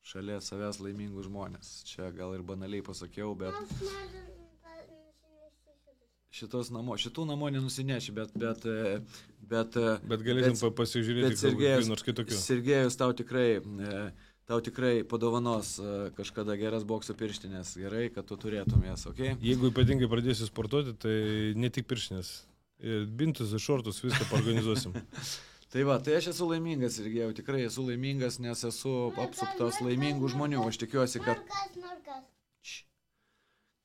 šalia savęs laimingus žmonės. Čia gal ir banaliai pasakiau, bet šitų namo nenusineši, bet galėsim pasižiūrėti nors kitokių. Sergejus tau tikrai padovanos kažkada geras bokso pirštinės. Gerai, kad tu turėtum jas, okei? Okay? Jeigu ypatingai pradėsi sportuoti, tai ne tik pirštinės. Bintus ir šortus viską paorganizuosim. Tai va, tai aš esu laimingas, Sergejau, tikrai esu laimingas, nes esu apsuptas laimingų žmonių. Aš tikiuosi,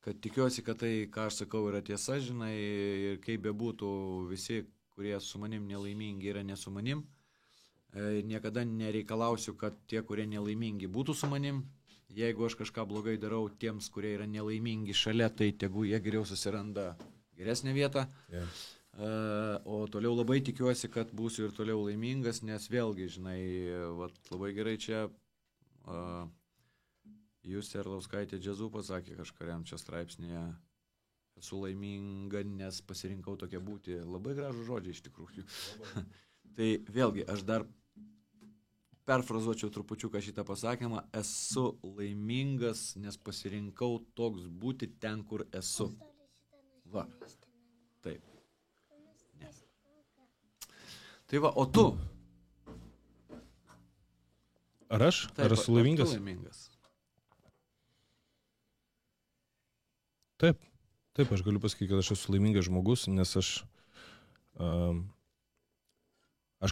tikiuosi, kad tai, ką aš sakau, yra tiesa, žinai, ir kaip bebūtų visi, kurie su manim nelaimingi, yra ne su manim. Niekada nereikalausiu, kad tie, kurie nelaimingi, būtų su manim. Jeigu aš kažką blogai darau tiems, kurie yra nelaimingi šalia, tai tegu jie geriau susiranda geresnę vietą. Yeah. O toliau labai tikiuosi, kad būsiu ir toliau laimingas, nes vėlgi, žinai, labai gerai čia Justė Arlauskaitė Džiazu pasakė kažkuriam čia straipsnėje, esu laiminga, nes pasirinkau tokia būti. Labai gražų žodžiai iš tikrųjų. Tai vėlgi, aš dar perfrazuočiau trupučiuką šitą pasakymą, esu laimingas, nes pasirinkau toks būti ten, kur esu. Va. Taip. Ne. Tai va, o tu? Ar aš? Taip, ar esu laimingas? Ar tu laimingas? Taip, aš galiu pasakyti, kad aš esu laimingas žmogus, nes aš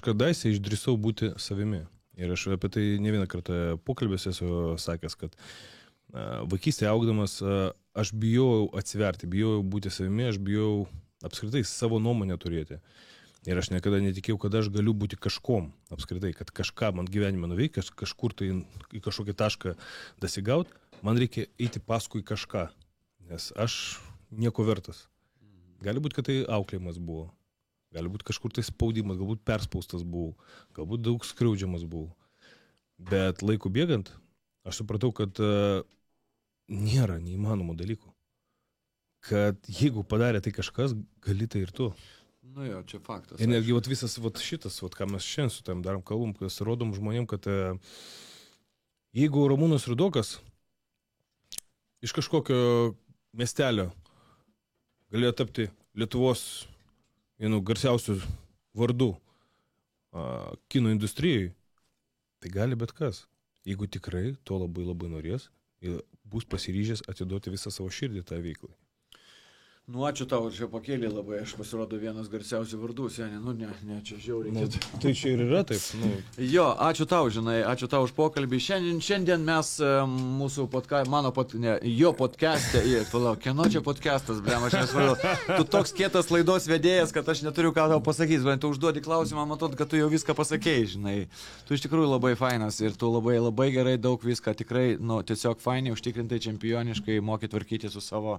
kadaise išdrįsau būti savimi. Ir aš apie tai ne vieną kartą pokalbėse esu sakęs, kad vaikystėje augdamas aš bijojau atsiverti, bijojau būti savimi, aš bijojau apskritai savo nuomonę turėti. Ir aš niekada netikėjau, kad aš galiu būti kažkom apskritai, kad kažką man gyvenime nuveikti, kažkur tai į kažkokį tašką dasigaut, man reikia eiti paskui kažką. Nes aš nieko vertas. Gali būti, kad tai auklėjimas buvo. Gali būti kažkur tai spaudimas, galbūt perspaustas buvau, galbūt daug skriaudžiamas buvau. Bet laiku bėgant, aš supratau, kad nėra neįmanomų dalykų. kad jeigu padarė tai kažkas, gali tai ir tu. Nu jo, čia faktas. Ir netgi visas šitas, ką mes šiandien su tam darom kalbam, kad rodom žmonėm, kad jeigu Ramūnas Rudokas iš kažkokio miestelio galėjo tapti Lietuvos vienu garsiausių vardų kino industrijai, tai gali bet kas. Jeigu tikrai to labai labai norės ir bus pasiryžęs atiduoti visą savo širdį tą veiklai. Nu, ačiū tau, čia pakėlė labai, aš pasirodo vienas garsiausių vardų, seniai, nu, ne, čia žiauriai. Nu, tai čia ir yra taip. Nu. Jo, ačiū tau, žinai, ačiū tau už pokalbį. Šiandien mes mūsų jo podcast'e, palauk, kieno čia podcast'as, blem, aš nesvarbu, tu toks kietas laidos vedėjas, kad aš neturiu ką tau pasakyti, bet tu užduodi klausimą, matot, kad tu jau viską pasakėjai, žinai. Tu iš tikrųjų labai fainas ir tu labai, labai gerai daug viską, tikrai, nu, tiesiog fainiai, užtikrintai, čempioniškai moki tvarkyti su savo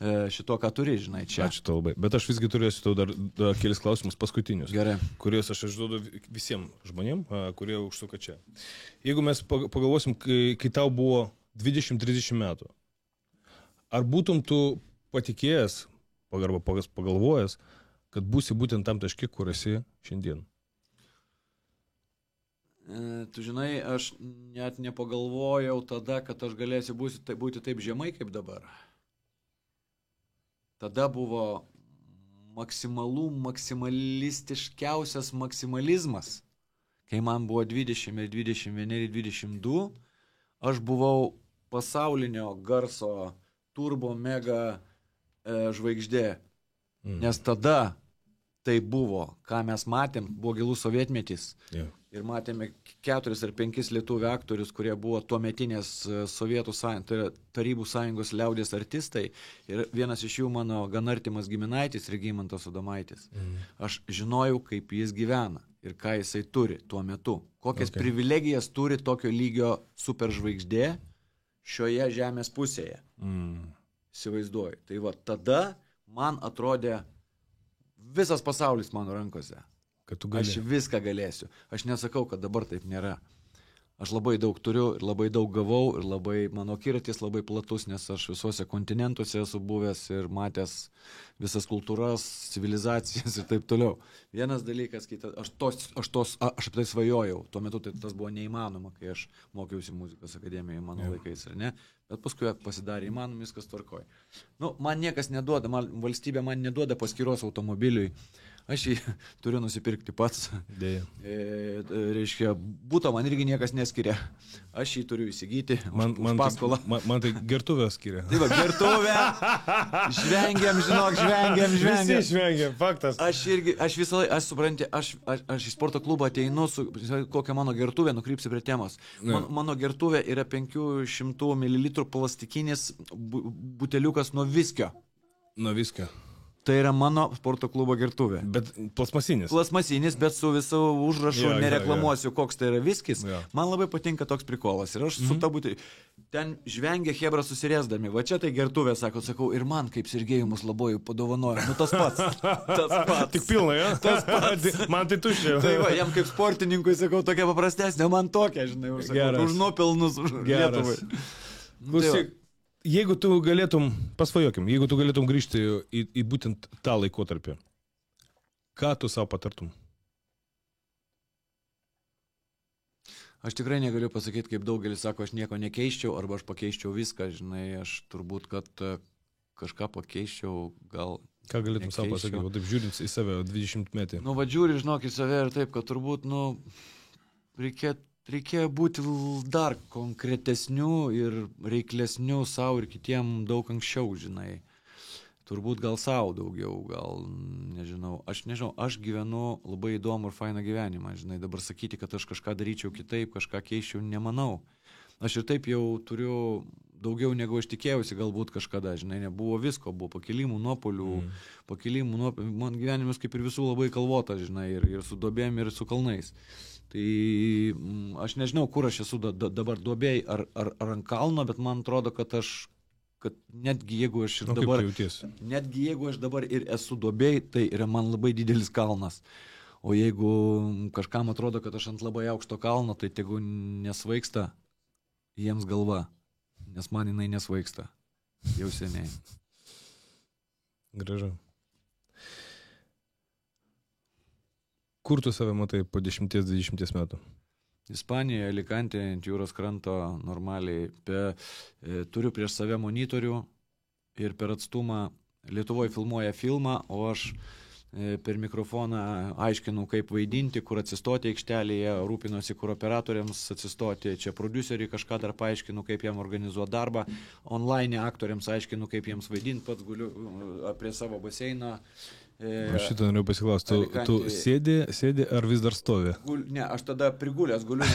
šito, ką turi, žinai, čia. Ačiū tau labai. Bet aš visgi turėsiu tau dar kelis klausimus paskutinius. Gerai. Kuriuos aš užduodu visiems žmonėm, kurie užsuka čia. Jeigu mes pagalvosim, kai tau buvo 20-30 metų, ar būtum tu patikėjęs, arba pagalvojęs, kad būsi būtent tam taške, kur esi šiandien? Tu žinai, aš net nepagalvojau tada, kad aš galėsiu būti taip žemai kaip dabar. Tada buvo maksimalistiškiausias maksimalizmas. Kai man buvo 20 ir 21 ir 22, aš buvau pasaulinio garso turbo mega žvaigždė. Nes tada tai buvo, ką mes matėm, buvo gilus sovietmetis. Yeah. Ir matėme 4 ar 5 lietuvių aktorius, kurie buvo tuometinės Sovietų sąjungos, tai yra Tarybų sąjungos liaudės artistai. Ir vienas iš jų mano gan artimas giminaitis, Regimantas Adomaitis. Aš žinojau, kaip jis gyvena ir ką jisai turi tuo metu. Kokias privilegijas turi tokio lygio superžvaigždė šioje žemės pusėje. Įsivaizduoju. Tai va, tada man atrodė visas pasaulis mano rankose. Aš viską galėsiu. Aš nesakau, kad dabar taip nėra. Aš labai daug turiu ir labai daug gavau ir labai mano akiratis labai platus, nes aš visuose kontinentuose esu buvęs ir matęs visas kultūras, civilizacijas ir taip toliau. Vienas dalykas, aš apie tai svajojau. Tuo metu tas buvo neįmanoma, kai aš mokiausi muzikos akademijoje mano laikais, ar ne? Bet paskui pasidarė įmanoma, viskas tvarkoja. Nu, man niekas neduoda, valstybė man neduoda paskyros automobiliui. Aš jį turiu nusipirkti pats. Reiškia, būto man irgi niekas neskiria. Aš jį turiu įsigyti už paskolą. Man tai gertuvę skiria. Tai va, gertuvę. Žvengiam, Visi žvengiam, faktas. Aš visą laiką, aš į sporto klubą ateinu, kokią mano gertuvę, nukrypsiu prie temos. Mano gertuvė yra 500 ml plastikinis buteliukas nuo viskio. Nuo viskio. Tai yra mano sporto klubo gertuvė. Bet plasmasinis. Plasmasinis, bet su visų užrašu nereklamuosiu, koks tai yra viskis. Man labai patinka toks prikolas. Ir aš su ta būti... Ten žvengia hebra susirėsdami. Va čia tai gertuvė, sakau, ir man kaip Sergejų Muslabojų padovanojo. Nu tas pats. Tik pilna, ja? Tas pats. Man tai tuščia. Tai va, jam kaip sportininkui, sakau, tokia paprastesnė, man tokia, žinai, už nuopelnus Lietuvai. Klausyk. Jeigu tu galėtum, pasvajokim, jeigu tu galėtum grįžti į būtent tą laikotarpį, ką tu savo patartum? Aš tikrai negaliu pasakyti, kaip daugelis sako, aš nieko nekeiščiau, arba aš pakeiščiau viską, žinai, aš turbūt, kad kažką pakeiščiau, gal... Ką galėtum savo pasakyti, taip žiūrint į save 20 metį? Nu, va žiūri, žinok, į save ir taip, kad turbūt, nu, reikėjo būti dar konkretesnių ir reiklesnių savo ir kitiem daug anksčiau, žinai. Turbūt gal savo daugiau, gal, nežinau. Aš gyvenu labai įdomų ir fainą gyvenimą, žinai. Dabar sakyti, kad aš kažką daryčiau kitaip, kažką keiščiau, nemanau. Aš ir taip jau turiu daugiau negu aš tikėjausi galbūt kažkada, žinai, nebuvo visko, buvo pakilimų, nuopolių, man gyvenimas kaip ir visų labai kalvotas, žinai, ir su duobėm, ir su kalnais. Tai aš nežinau, kur aš esu dabar duobėj ar ant kalno, bet man atrodo, kad netgi jeigu aš netgi jeigu aš dabar ir esu duobėj, tai yra man labai didelis kalnas. O jeigu kažkam atrodo, kad aš ant labai aukšto kalno, tai tegu nesvaigsta jiems galva, nes man jinai nesvaigsta jau seniai. Gražu. Kur tu save matai po 10-20 metų? Ispanija, Alicante, ant jūros kranto normaliai. Turiu prieš save monitorių ir per atstumą Lietuvoje filmuoja filmą, o aš per mikrofoną aiškinu, kaip vaidinti, kur atsistoti aikštelėje, rūpinosi, kur operatoriams atsistoti, čia prodiuseriui kažką dar paaiškinu, kaip jam organizuoti darbą, online aktoriams aiškinu, kaip jiems vaidinti, pats guliu prie savo baseino. Aš šitą noriu pasiklausti, tu sėdi ar vis dar stovi? Ne, aš tada prigulęs guliu,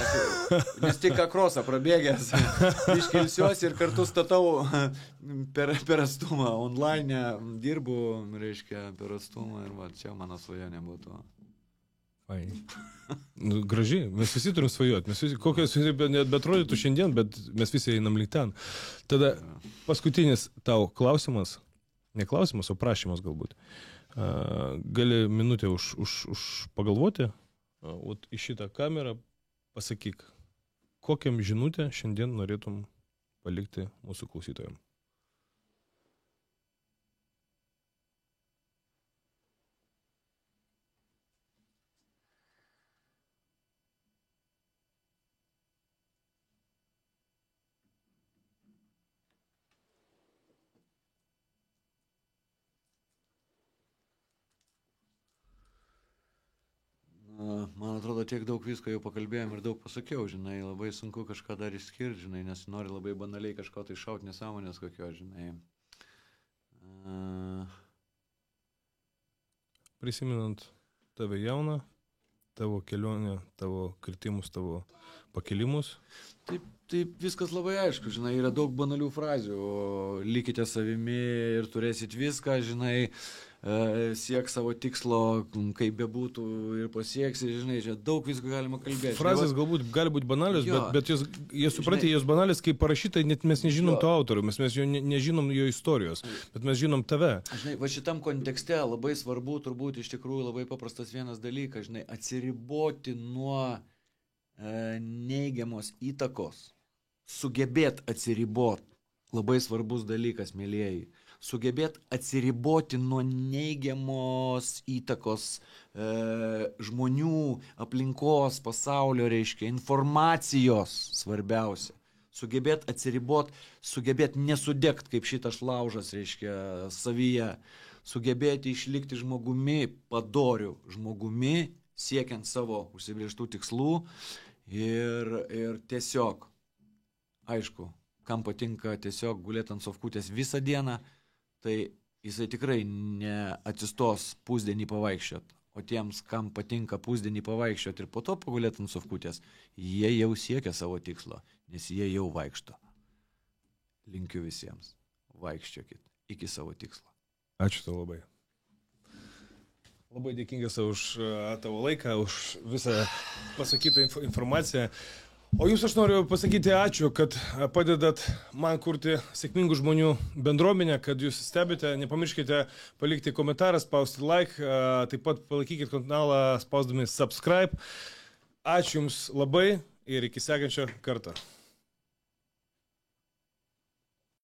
nes tik krosą prabėgęs, iškelsiuosi ir kartu statau per atstumą, online dirbu, reiškia, per atstumą ir va, čia mano svajonė būtų. Gražiai, mes visi turim svajoti, kokios betrodytų šiandien, bet mes visi einam link ten. Tada paskutinis tau klausimas, ne klausimas, o prašymas galbūt. Gali minutę už pagalvoti, į šitą kamerą pasakyk, kokiam žinutę šiandien norėtum palikti mūsų klausytojams. Man atrodo, tiek daug visko jau pakalbėjom ir daug pasakiau, žinai, labai sunku kažką dar išskirti, žinai, nes nori labai banaliai kažko tai šaut nesąmonės kokio, žinai. Prisiminant tave jauną, tavo kelionę, tavo kritimus, tavo pakilimus. Taip viskas labai aišku, žinai, yra daug banalių frazių, likite savimi ir turėsit viską, žinai, siek savo tikslo, kaip bebūtų ir pasieksi, žinai, čia daug visko galima kalbėti. Frazės galbūt gali būti banalios, bet jie supratė, jos banalios, kaip parašyta, net mes nežinom to autorių, mes nežinom jo istorijos, bet mes žinom tave. Žinai, va šitam kontekste labai svarbu, turbūt iš tikrųjų labai paprastas vienas dalykas, žinai, atsiriboti nuo neigiamos įtakos, sugebėt atsiribot, labai svarbus dalykas, mėlieji. Sugebėt atsiriboti nuo neigiamos įtakos žmonių, aplinkos, pasaulio, reiškia, informacijos svarbiausia. Sugebėt atsiribot, sugebėt nesudegt kaip šitas šlaužas, reiškia, savyje. Sugebėti išlikti žmogumi, padoriu žmogumi, siekiant savo užsibrėžtų tikslų ir tiesiog, aišku, kam patinka tiesiog gulėti ant sofkutės visą dieną, tai jisai tikrai neatsistos pusdienį pavaikščiot. O tiems, kam patinka pusdienį pavaikščiot ir po to pagulėti ant sofkutės, jie jau siekia savo tikslo, nes jie jau vaikšto. Linkiu visiems, vaikščiokit iki savo tikslo. Ačiū tau labai. Labai dėkingas už tavo laiką, už visą pasakytą informaciją. O jūs aš noriu pasakyti ačiū, kad padedat man kurti sėkmingų žmonių bendruomenę, kad jūs stebite, nepamirškite palikti komentarą, spausti like, taip pat palaikykite kanalą spausdami subscribe. Ačiū jums labai ir iki sekančio karto.